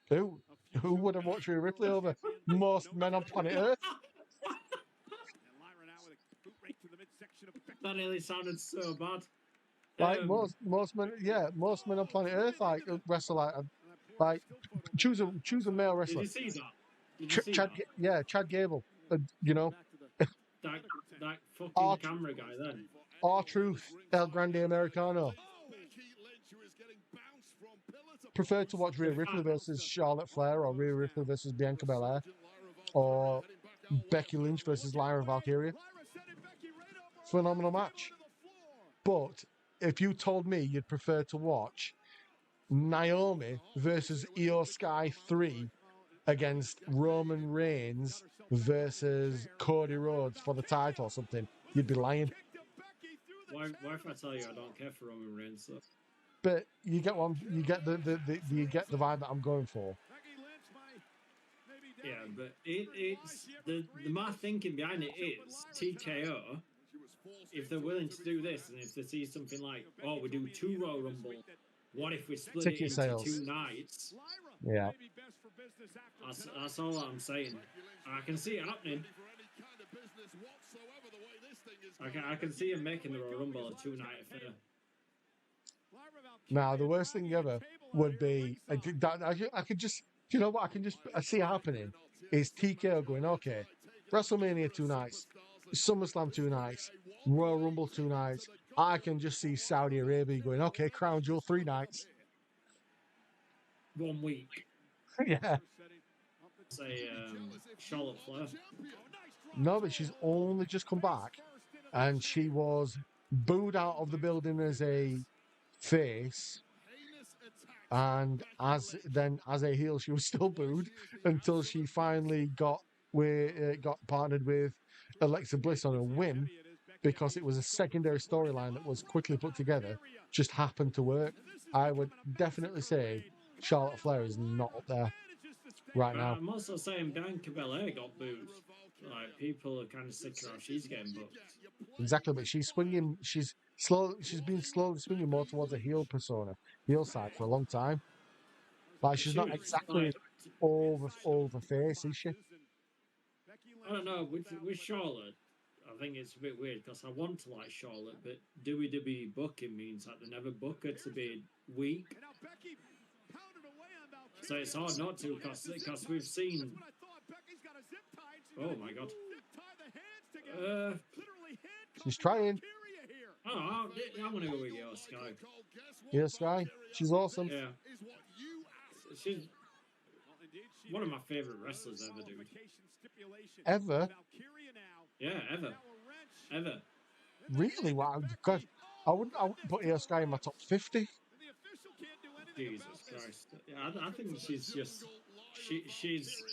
who? Who would have watched Rhea Ripley over? Most men on planet Earth. That nearly sounded so bad. Like most men on planet Earth like wrestle like choose a male wrestler. Did you see that? Chad Gable. You know. that fucking camera guy then. R-Truth, El Grande Americano. Prefer to watch Rhea Ripley versus Charlotte Flair, or Rhea Ripley versus Bianca Belair, or Becky Lynch versus Lyra Valkyria. Phenomenal match. But if you told me you'd prefer to watch Naomi versus Io Sky 3 against Roman Reigns versus Cody Rhodes for the title or something, you'd be lying. Why if I tell you I don't care for Roman Reigns? So. But you get you get the vibe that I'm going for. Yeah, but it's my thinking behind it is TKO. If they're willing to do this, and if they see something like, oh, we do 2 Royal Rumble, what if we split it into sales. 2 nights? Yeah, that's all I'm saying. I can see it happening. I can see him making the Royal Rumble a 2-night affair. Now, the worst thing ever would be, I could just, you know what, I see it happening, is TKO going, okay, WrestleMania 2 nights, SummerSlam 2 nights, Royal Rumble 2 nights. I can just see Saudi Arabia going, okay, Crown Jewel 3 nights. 1 week. Yeah. say Charlotte Flair. No, but she's only just come back, and she was booed out of the building as a face, and as a heel, she was still booed until she finally got partnered with Alexa Bliss on a whim, because it was a secondary storyline that was quickly put together, just happened to work. I would definitely say Charlotte Flair is not up there right now. I'm also saying Bianca Belair got booed. Like, people are kind of sick of how she's getting booked. Exactly, but she's swinging. She's been slowly swinging more towards a heel persona, heel side for a long time. Like, she's not exactly all the face, is she? I don't know. With Charlotte, I think it's a bit weird because I want to like Charlotte, but WWE booking means that they never book her to be weak. So it's hard not to because we've seen. Oh my god. She's trying. Oh, I want to go with Io Sky. Io Sky, she's awesome. Yeah. She's one of my favorite wrestlers ever, dude. Ever? Yeah, ever. Really? Wow. God, I wouldn't put Io Sky in my top 50. Jesus Christ. Yeah, I think she's just she's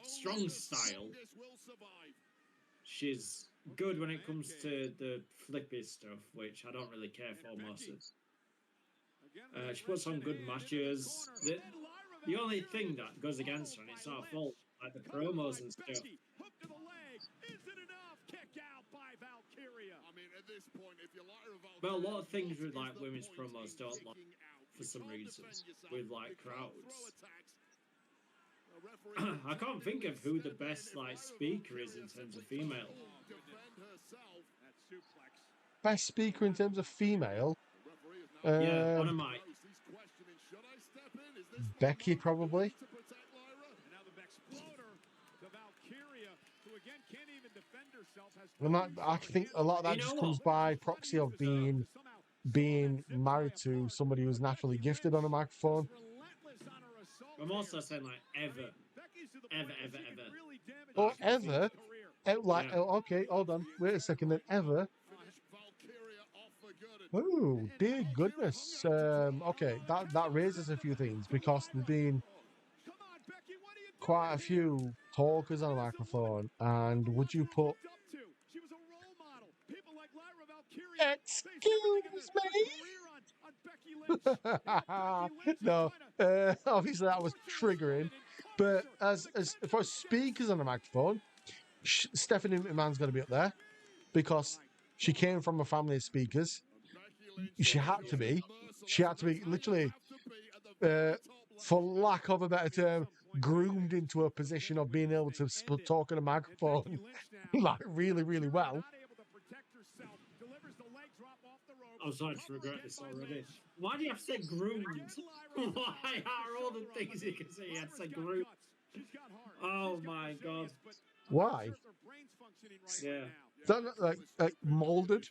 strong style. She's good when it comes to the flippy stuff, which I don't really care for most of. She puts on good matches. The only thing that goes against her, and it's our fault, like the promos and stuff. Well, a lot of things with like women's promos don't like for some reason with like crowds. I can't think of who the best like speaker is in terms of female. Best speaker in terms of female? Yeah, on a mic. Becky, probably. I think a lot of that just comes by proxy of being married to somebody who's naturally gifted on a microphone. I'm also saying like ever. Oh, ever? Like, yeah. Okay, hold on. Wait a second. Then ever? Oh, dear goodness. Okay, that raises a few things because there's been quite a few talkers on a microphone. And would you put... Excuse me? No, obviously that was triggering. But as for speakers on the microphone, Stephanie McMahon's going to be up there because she came from a family of speakers. She had to be literally, for lack of a better term, groomed into a position of being able to talk on a microphone like really, really well. I'm starting to regret this already. Why do you have to say groomed? Why are all the things you can say you have to say groomed? Oh my god. Why? Yeah. Is that like molded?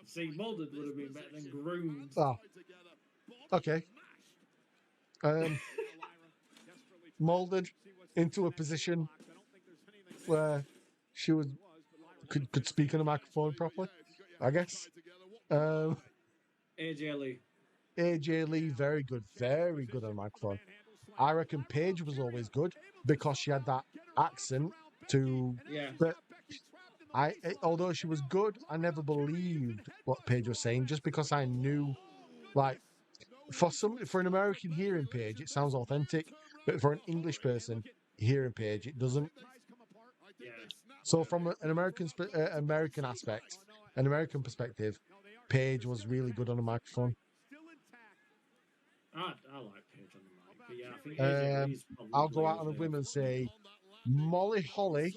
See, molded would have been better than groomed. Oh. Okay. Molded into a position where she could speak on a microphone properly, I guess. AJ Lee. AJ Lee, very good on a microphone. I reckon Paige was always good because she had that accent to. Yeah. But although she was good, I never believed what Paige was saying just because I knew, like, for an American hearing Paige, it sounds authentic, but for an English person hearing Paige, it doesn't. Yeah. So from an American aspect, an American perspective, Paige was really good on a microphone. I like Paige on the mic, but yeah, I think AJ Lee's probably. I'll go out on a whim and say Molly Holly,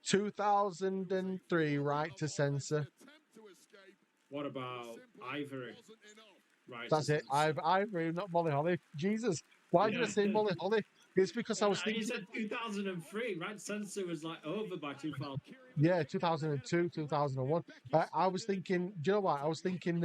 2003, Right to Censor. What about Ivory? Right. That's it. Ivory, not Molly Holly. Jesus, why did I say Molly Holly? It's because I was thinking. You said 2003. Right Censor was like over by 2000. Yeah, 2002, 2001. I was thinking. Do you know what? I was thinking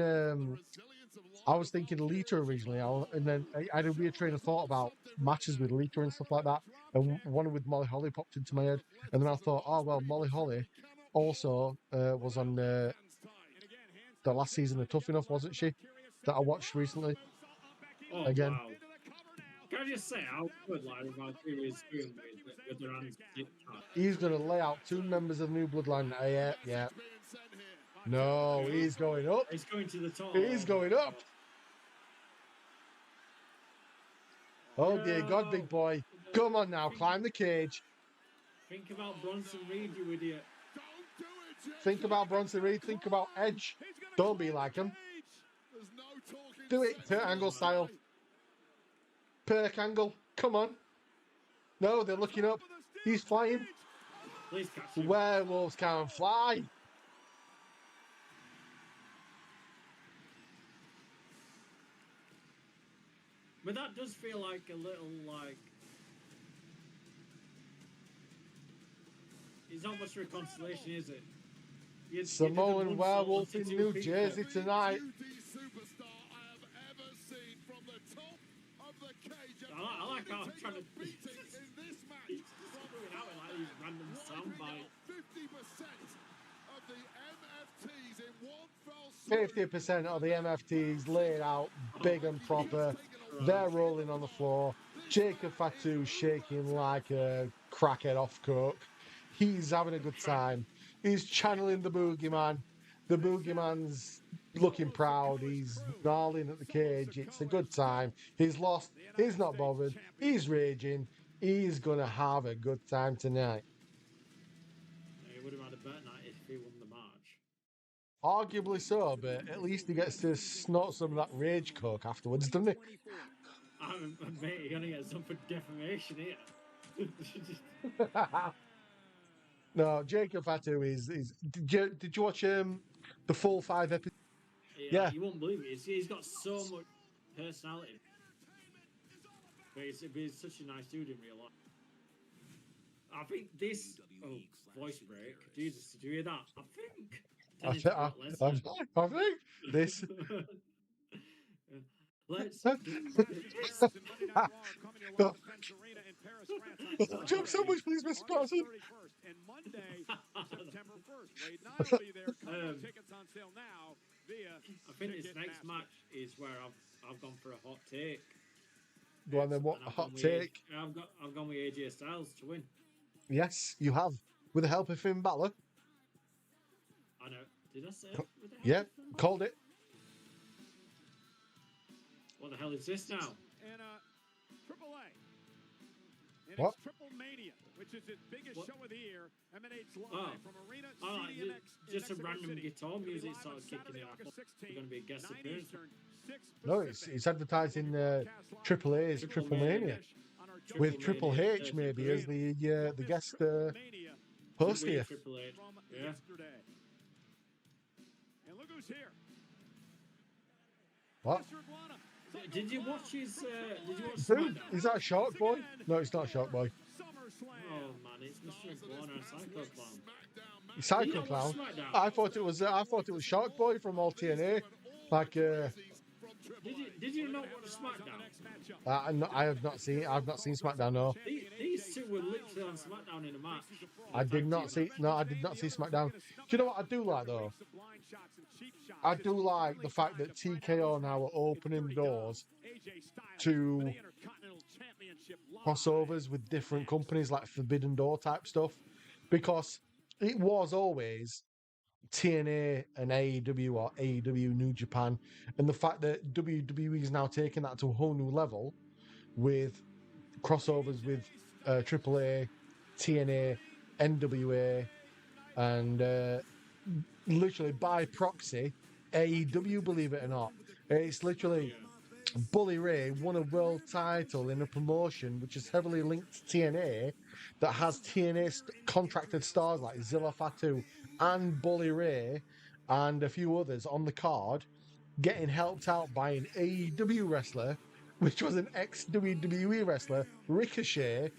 I was thinking Lita originally, and then I had a weird train of thought about matches with Lita and stuff like that, and one with Molly Holly popped into my head, and then I thought, oh well, Molly Holly also was on the last season of Tough Enough, wasn't she? That I watched recently. Oh, Again. wow. Can I just say how good like Valkyrie is doing with their hands? He's going to lay out 2 members of the New Bloodline. Yeah. No, he's going up. He's going to the top. He's going up. Oh, dear God, big boy. Come on now, climb the cage. Think about Bronson Reed, you idiot. Think about Bronson Reed. Think about Edge. Don't be like him. Do it, Kurt Angle style. Perk Angle. Come on. No, they're looking up. He's flying. Please catch him. Werewolves can't fly. But that does feel like a little like. It's not much reconciliation, is it? Samoan werewolf in New Jersey tonight. I like how I'm trying to. He's out with like these random soundbites. 50% of the MFTs laid out big and proper. They're rolling on the floor. Jacob Fatu shaking like a crackhead off coke. He's having a good time. He's channeling the boogeyman. The boogeyman's looking proud. He's gnarling at the cage. It's a good time. He's lost. He's not bothered. He's raging. He's going to have a good time tonight. He would have had a better night if he won the match. Arguably so, but at least he gets to snort some of that rage coke afterwards, doesn't he? Mate, you're going to get some for defamation here. No, Jacob Fatu is. Did you watch the full 5 episodes? Yeah. You won't believe it. He's got so much personality. But he's such a nice dude in real life. I think this. Oh, voice break. Jesus, did you hear that? I think this. Let's. Jump sandwich, please, Mr. Carson. And Monday, September 1st. Wade Knight will be there. Couple tickets on sale now via I think this next match is where I've gone for a hot take. Go on then, what a hot take? I've gone with AJ Styles to win. Yes, you have. With the help of Finn Balor. I know. Did I say? Yeah, called it. What the hell is this now? And Triple A. And What? it's Triple Mania, which is its biggest What? show of the year, emanates live from Arena Oh, CDMX. just a in Mexico random City. guitar It'll be music live started on kicking Saturday, in. I August thought 16th, it was going to be a guest 9 appearance. Eastern, 6 No, Pacific. it's advertising Triple A's Triple Mania. On our With Triple Mania, H maybe as the guest Mania host here. Triple H. from Yeah. yesterday. And look who's here. What? Mr. Iguana. Did you watch his? Did you watch Who? SmackDown? Is that Shark Boy? No, it's not Shark Boy. SummerSlam. Oh man, it's Mr. Iguana and Psycho Clown. Psycho You don't Clown. watch SmackDown? I thought it was Shark Boy from all TNA. Like Did you not watch SmackDown? I have not seen SmackDown. No, These two were literally on SmackDown in a match. I did not see SmackDown. Do you know what I do like though? I do like the fact that TKO now are opening doors to crossovers with different companies, like Forbidden Door type stuff, because it was always TNA and AEW or AEW New Japan, and the fact that WWE is now taking that to a whole new level with crossovers with AAA, TNA, NWA, and literally by proxy AEW, believe it or not. It's literally Bully Ray won a world title in a promotion which is heavily linked to TNA, that has TNA contracted stars like Zilla Fatu and Bully Ray and a few others on the card, getting helped out by an AEW wrestler, which was an ex-WWE wrestler, Ricochet,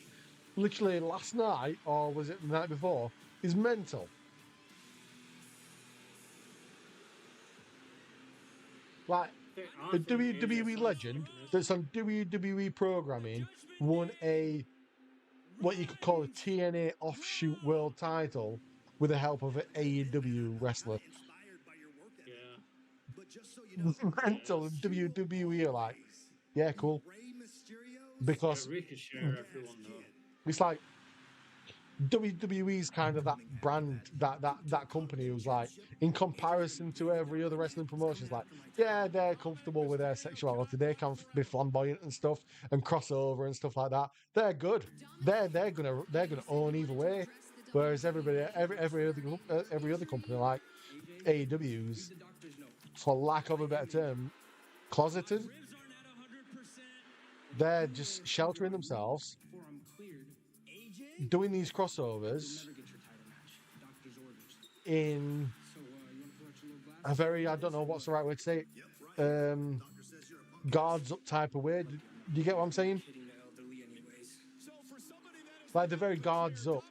literally last night, or was it the night before, is mental. Like, I A think AJ WWE Styles legend taking this. that's on WWE programming won a what you could call a TNA offshoot world title with the help of an AEW wrestler. Yeah. Mental and WWE are like, yeah, cool. Because Ricochet, everyone though. it's like WWE's kind of that brand, that company who's like, in comparison to every other wrestling promotion, is like, yeah, they're comfortable with their sexuality. They can be flamboyant and stuff and crossover and stuff like that. They're good. They're gonna own either way. Whereas every other company like AEW's, for lack of a better term, closeted. They're just sheltering themselves, doing these crossovers in a very, I don't know what's the right way to say it, guards up type of way. Do you get what I'm saying? Like, they're very guards up.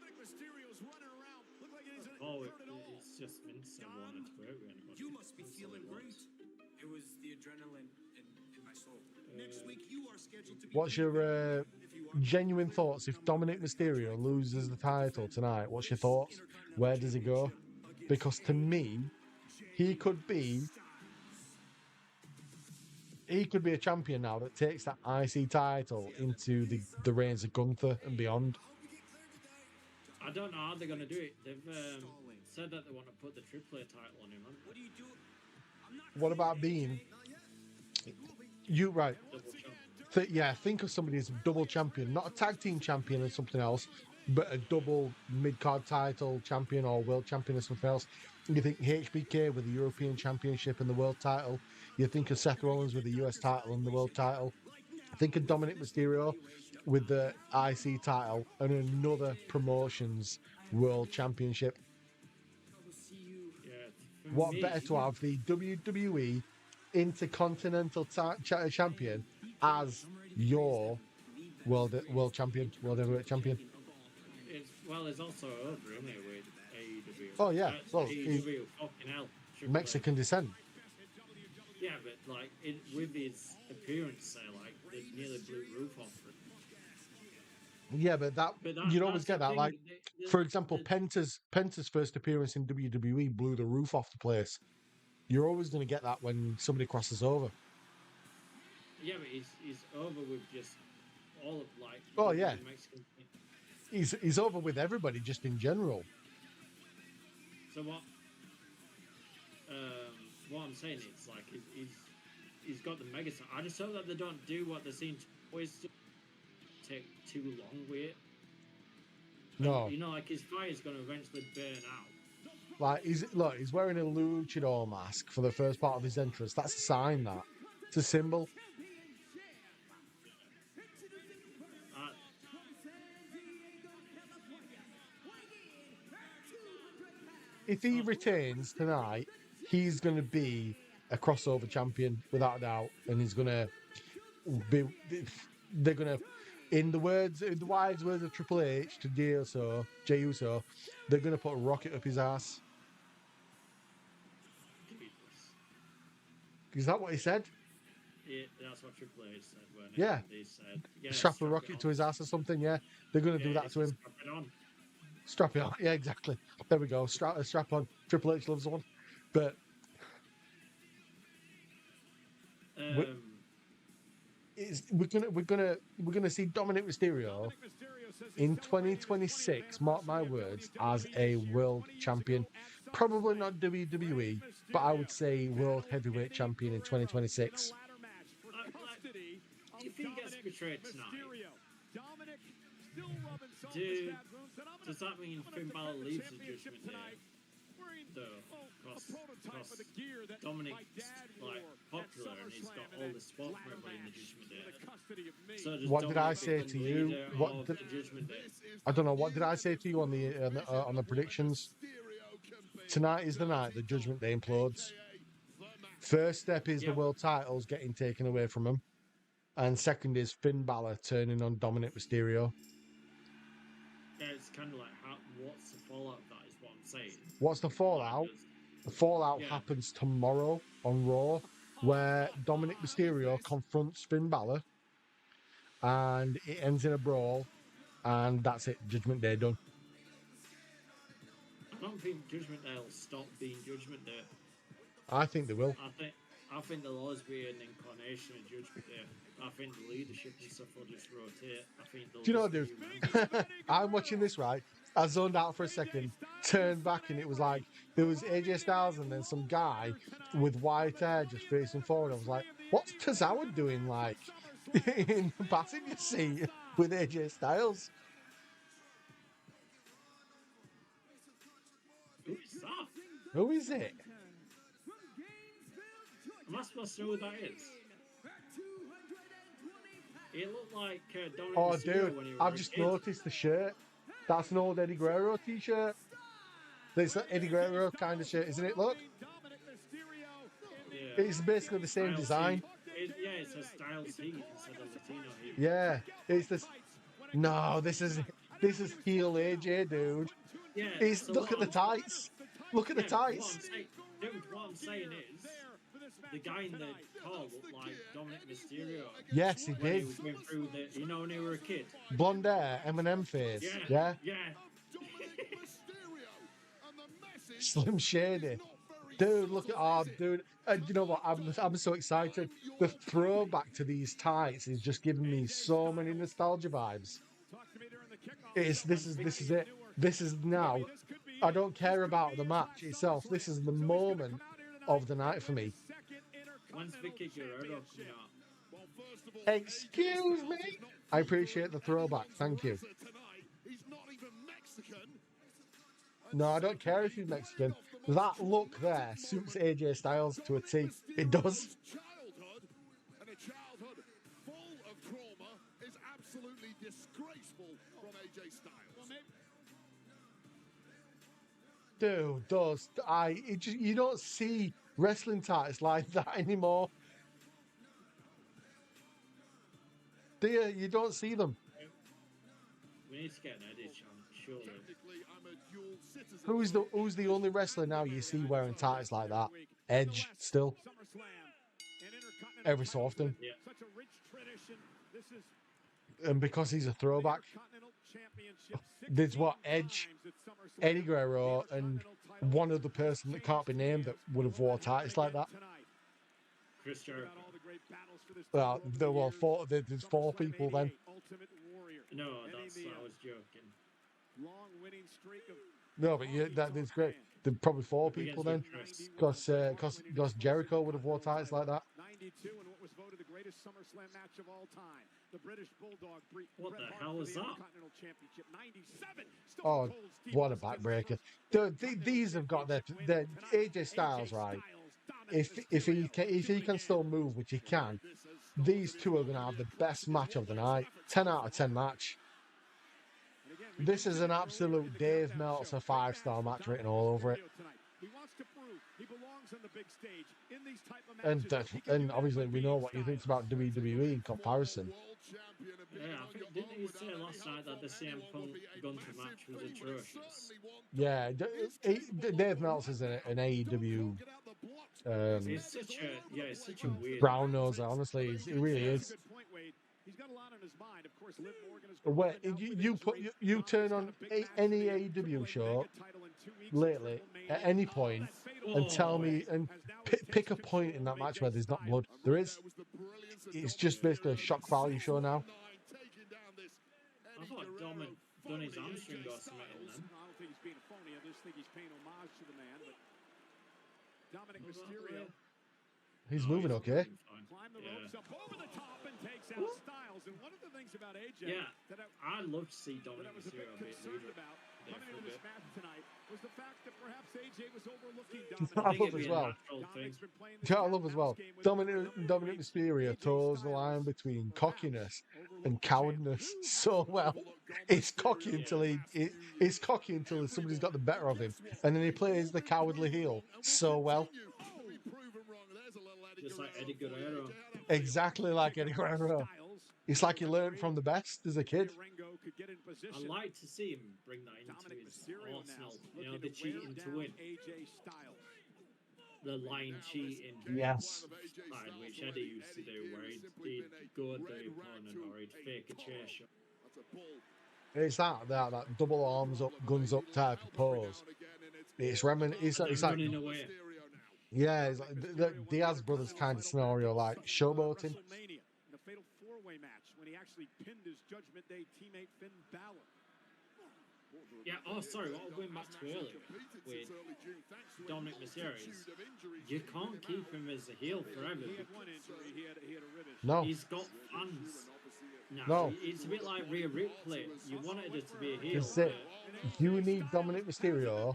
Oh, it's just Vince and wanted to work with anybody. You must be feeling great. It was the adrenaline in my soul. Next week, you are scheduled to be. What's your genuine thoughts if Dominic Mysterio loses the title tonight? What's your thoughts? Where does he go? Because to me, he could be a champion now that takes that IC title into the reigns of Gunther and beyond. I don't know how they're going to do it. They've said that they want to put the AAA title on him. What do you do? What about being you right? Think of somebody as a double champion, not a tag team champion or something else, but a double mid-card title champion or world champion or something else. You think HBK with the European Championship and the world title. You think of Seth Rollins with the US title and the world title. Think of Dominic Mysterio with the IC title and another promotions world championship. Yeah, What better to have the WWE Intercontinental Champion as your world champion, world heavyweight champion? It's also over, isn't it, with AEW? Oh yeah, well, AEW, fucking hell. Mexican descent. Yeah, but like with his appearance there, like they nearly blew the roof off. Yeah, but you'd always get that. Like, for example, Penta's first appearance in WWE blew the roof off the place. You're always going to get that when somebody crosses over. Yeah, but he's over with just all of like. Oh yeah. Mexican. He's over with everybody just in general. So what I'm saying is like he's got the megastar. I just hope that they don't do what they seem to always do, take too long with it. No. And, like his fire's going to eventually burn out. Like he's wearing a luchador mask for the first part of his entrance. That's a sign that it's a symbol. If he retains tonight, he's going to be a crossover champion without a doubt, and he's going to be. They're going to, in the wise words of Triple H to Jey Uso, they're going to put a rocket up his ass. Is that what he said? Yeah, that's what Triple H said. When yeah. They said, strap a rocket to his ass or something. Yeah, they're going to do that to him. Strap it on. Strap it on. Yeah, exactly. There we go. Strap on. Triple H loves one. But we're gonna see Dominic Mysterio in 2026. Mark my words, as a world champion. Probably not WWE, but I would say world heavyweight champion in 2026. If he gets betrayed tonight, does that mean Finn Balor leaves the Judgment Day? Because Dominic's like popular and he's got all the spot for everybody in the Judgment Day. So what did I say to you? I don't know. What did I say to you on the predictions? Tonight is the night the Judgment Day implodes. First step is the world titles getting taken away from him, and second is Finn Balor turning on Dominic Mysterio. Yeah, it's kind of like what's the fallout of that is what I'm saying. What's the fallout? The fallout happens tomorrow on Raw where Dominic Mysterio confronts Finn Balor, and it ends in a brawl, and that's it. Judgment Day done. I don't think Judgment Day will stop being Judgment Day. I think they will. I think there'll always be an incarnation of Judgment Day. I think the leadership and stuff will just rotate. I think they'll Do you know, just dude? be new members. I'm watching this, right? I zoned out for a second, turned back, and it was like there was AJ Styles and then some guy with white hair just facing forward. I was like, what's Tozawa doing, like, in the passenger seat with AJ Styles? Who's that? Who is it? Am I supposed to know who that is? He looked like Dominic Oh, Mysterio dude, when he was I've a just kid. noticed the shirt. That's an old Eddie Guerrero t-shirt. It's an Eddie Guerrero kind of shirt, isn't it? Look, Yeah. it's basically the same Styles design. Heat. Yeah, it says Styles Heat instead of Latino Heat. Yeah, it's this. No, this is heel AJ, dude. Yeah. He's so look at the what I'm- tights. Look at the yeah, tights. What I'm saying is, the guy in the car looked like Dominic Mysterio. Yes, he When did. he was going through the, when he were a kid. Blonde hair, Eminem face. Yeah. Yeah, Yeah. Slim Shady. Dude, look at dude. You know what? I'm so excited. The throwback to these tights is just giving me so many nostalgia vibes. This is it. This is now. I don't care about the match itself. This is the moment of the night for me. When's Vicky Guerrero coming out? Excuse me. I appreciate the throwback. Thank you. No, I don't care if he's Mexican. That look there suits AJ Styles to a T. It does. Childhood, and a childhood full of trauma is absolutely disgraceful from AJ Styles. Dude, you don't see wrestling tights like that anymore. Do you? You don't see them. We need to get an edit, surely. Technically, I'm a dual citizen. Who's the only wrestler now you see wearing tights like that? Edge still. SummerSlam and Intercontinental Every so often. Yeah. Such a rich tradition. This is And because he's a throwback, Intercontinental Championship. there's what 16 Edge, times at SummerSlam. Eddie Guerrero, and one other person that can't be named that would have wore tights like that. Chris Jericho. About all the great battles for this Well, title over there the were years. there's four people then. Ultimate Warrior. No, Ending the, I was joking. long winning streak of No, but that's great. There's probably four people then, because Jericho would have wore tights like that. 92 and what was voted the greatest SummerSlam match of all time. The British Bulldog What Bret the Hart hell for was the that? Intercontinental Championship. 97. Stone Oh, Cold Steve what a Austin. backbreaker! Dude, these have got their AJ Styles right. If he can still move, which he can, these two are going to have the best match of the night. 10 out of 10 match. This is an absolute Dave Meltzer 5-star match written all over it. He wants to prove he belongs on the big stage in these type of matches. And obviously we know what he thinks about WWE in comparison. Yeah, I think, didn't he say last night that the CM Punk Gunther match was atrocious? Yeah, Dave Meltzer's an AEW He's such a weird. brown noser. Honestly, he really is. He's got a lot on his mind. Of course, Liv Morgan is Wait, you turn on any AEW show lately at any point and tell me and pick a point in that match where there's not blood. There is. It's just basically a shock value show now. I thought Dom had done his hamstring or something then. I don't think he's being a phony. I just think he's paying homage to the man. But Dominic Mysterio He's moving okay. climbed the ropes up over the top and takes out Styles. And one of the things about AJ Yeah, that I love to see that I Dominic was a bit Mysterio be a concerned leader. about Yeah, coming for into a this bit. match tonight was the fact that perhaps AJ was overlooking I Dominic. I think love it'd as be a well. natural thing. Dominic's been playing this Yeah, I love as well. game with Dominic Mysterio toes the line between cockiness and cowardness so well. It's cocky until it's cocky until somebody's got the better of him, and then he plays the cowardly heel so well. Just like Eddie Guerrero. Exactly like Eddie Guerrero. It's like he learned from the best as a kid. I'd like to see him bring that into his arsenal. You know, the cheating to win. AJ Styles. the line cheating Yes. side, which Eddie used to do, where he'd go at the opponent or he'd fake a chair shot. It's that double arms up, guns up type of pose. It's And it's then like running away. yeah, it's like the Diaz brothers kind of scenario, like showboating. WrestleMania in a fatal four-way match when he actually pinned his Judgment Day teammate Finn Balor. Yeah, oh, sorry, what I was going back to earlier with Dominic Mysterio is you can't keep him as a heel forever. He had one injury. He had a rib issue. No, He's got fans now. No. It's a bit like Rhea Ripley. You wanted her to be a heel. That's it. You need Dominic Mysterio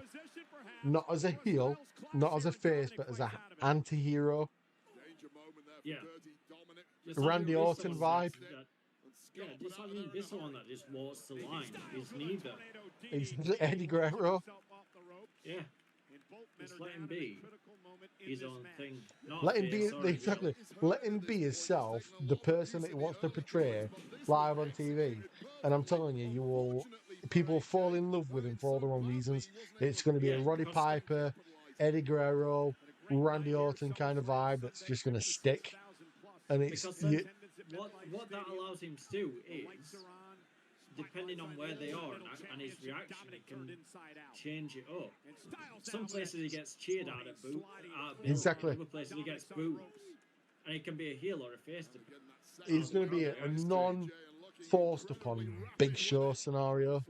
not as a heel, not as a face, but as an anti-hero. Yeah. Randy Orton vibe. Yeah, just having this one that just walks the line. He's neither. He's Eddie Guerrero. Yeah. Just let him be his own thing. Not Let him be face or a heel. exactly. Let him be himself, the person that he wants to portray live on TV. And I'm telling you, you will. People fall in love with him for all the wrong reasons. It's going to be a Yeah, Roddy because- Piper, Eddie Guerrero, Randy Orton kind of vibe that's just going to stick. And it's Because then what that allows him to do is, depending on where they are and his reaction, it can change it up. Some places he gets cheered out at boot, Exactly. Other places he gets booed, and it can be a heel or a face. It's going to be a non-forced upon big show scenario.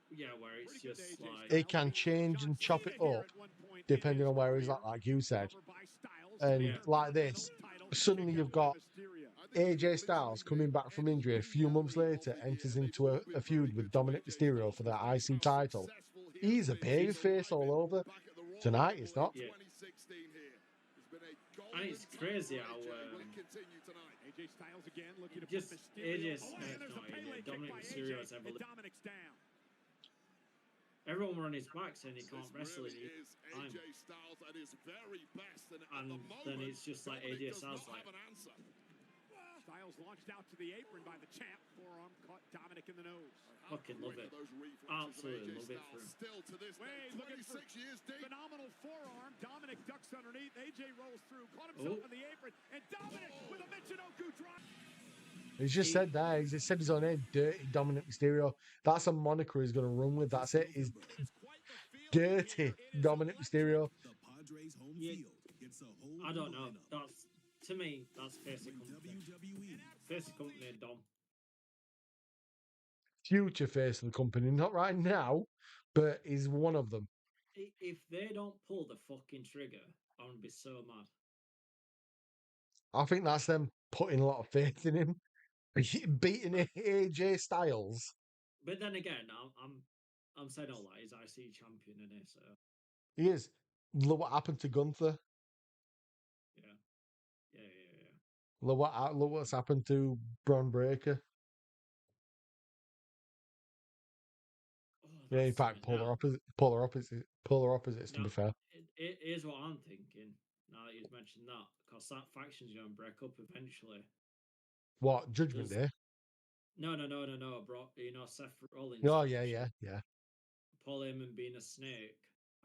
Yeah, where it's just like It can change and chop it up depending on where he's at, like you said. And Yeah. like this, suddenly you've got AJ Styles coming back from injury a few months later, enters into a feud with Dominic Mysterio for the IC title. He's a babyface all over. Tonight it's not. Yeah. And it's crazy how AJ Styles again looking to just put Mysterio. AJ Oh, and there's a Pele kick Dominic by Mysterio AJ, has ever. and Dominic's down. Everyone were on his back saying he can't wrestle in his time. And then it's just like AJ Styles like, Styles launched out to the apron by the champ. Forearm caught Dominic in the nose. fucking love it. Absolutely love it for him. Wade looking for phenomenal forearm. Dominic ducks underneath. AJ rolls through, caught himself in the apron, and Dominic with a Michinoku drop. He's just said that. He's just said his own name, Dirty Dominic Mysterio. That's a moniker he's going to run with. That's it. He's Dirty Dominic Mysterio. Yeah, I don't know. That's, to me, that's face of company. Face of company, Dom. Future face of the company. Not right now, but he's one of them. If they don't pull the fucking trigger, I'm gonna be so mad. I think that's them putting a lot of faith in him. Beating AJ Styles. But then again, I'm saying all that. He's IC champion in it, so He is. Look what happened to Gunther. yeah. Look what's happened to Braun Breaker. Oh, Yeah, in that's fact, something now. polar opposites. To Now, be fair, here's what I'm thinking. Now that you've mentioned that, because that faction's going to break up eventually. what Judgment Day? No, bro. You know Seth Rollins. Oh yeah. Paul Heyman being a snake.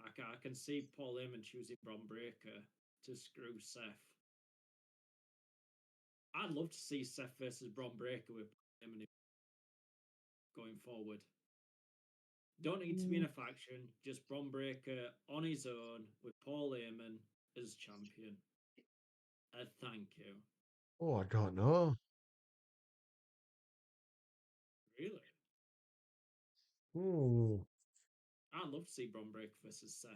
I can see Paul Heyman choosing Braun Breaker to screw Seth. I'd love to see Seth versus Braun Breaker with Heyman going forward. Don't need to be in a faction. Just Braun Breaker on his own with Paul Heyman as champion. Thank you. Oh, I don't know. Really? Ooh. I'd love to see Braun Breaker versus Seth.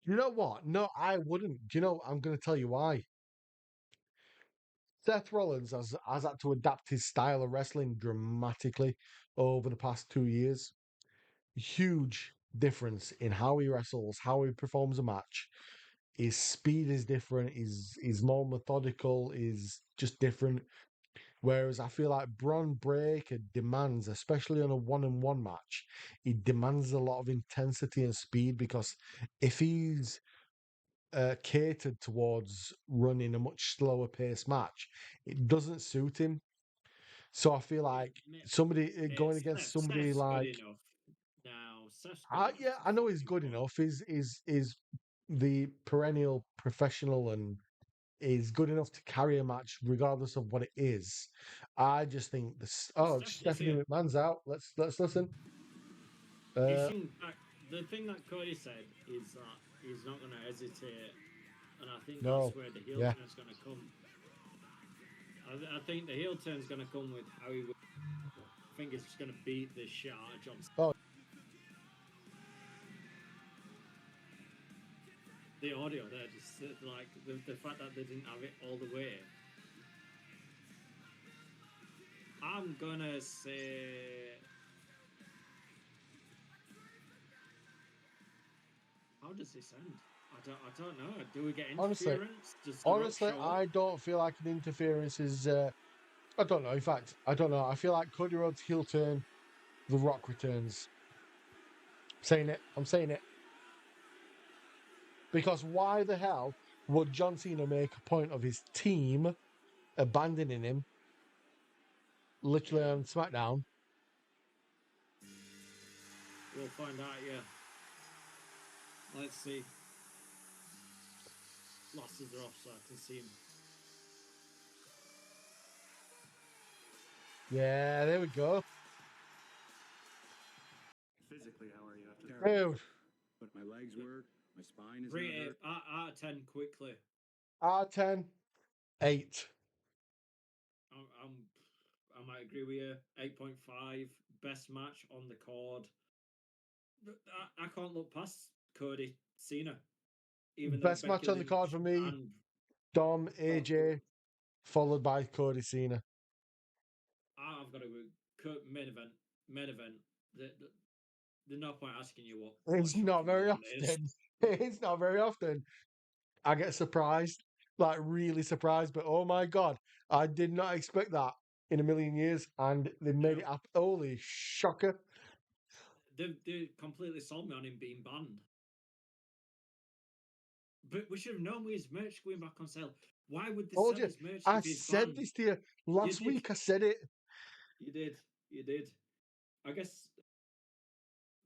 You know what? No, I wouldn't. Do you know? I'm going to tell you why. Seth Rollins has had to adapt his style of wrestling dramatically over the past 2 years. Huge difference in how he wrestles, how he performs a match. His speed is different. He's more methodical. Is just different. Whereas I feel like Braun Breaker demands, especially on a one-on-one match, he demands a lot of intensity and speed because if he's catered towards running a much slower pace match, it doesn't suit him. So I feel like somebody going against somebody Seth's like good enough now. Seth's good enough Yeah, to I know fuck he's good people up. enough. Is the perennial professional and is good enough to carry a match regardless of what it is. I just think this. Oh, Stephanie's Stephanie here. McMahon's out. Let's listen. You think that the thing that Cody said is that he's not going to hesitate, and I think No, that's where the heel yeah. turn's going to come. I think the heel turn's going to come with how he. I think he's just going to beat the shit out of John Cena. Oh. The audio there, just like the fact that they didn't have it all the way. I'm gonna say. How does this end? I don't know. Do we get interference? Honestly, I don't feel like an interference is. I don't know. In fact, I don't know. I feel like Cody Rhodes heel turn, The Rock returns. I'm saying it. Because why the hell would John Cena make a point of his team abandoning him literally on SmackDown? We'll find out, yeah. Let's see. Glasses are off so I can see him. Yeah, there we go. Physically, how are you after that? Dude. But my legs work, my spine is Rate not it hurt. out of 10 quickly. R10, 8. I might agree with you. 8.5. Best match on the card. I can't look past Cody Cena. Even Best though match Becky on the card for Lynch me, and Dom, AJ, followed by Cody Cena. I've got to go main event. There's no point asking you what. It's not very often. It's not very often. I get surprised, like really surprised, but oh my god, I did not expect that in a million years, and they made it up. Holy shocker! They completely sold me on him being banned. But we should have known with his merch going back on sale. Why would they sell his merch I if he's said banned? this to you last week. I said it. You did. I guess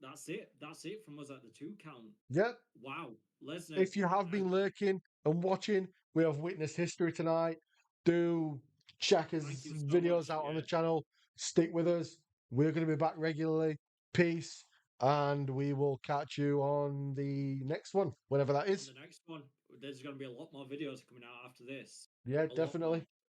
that's it. That's it from us at the 2 count. Yep. Wow. Lesnar. If you have been lurking and watching, we have witnessed history tonight. Do check his videos out on the channel. Stick with us. We're going to be back regularly. Peace. And we will catch you on the next one, whenever that is. On the next one, there's going to be a lot more videos coming out after this. Yeah, definitely.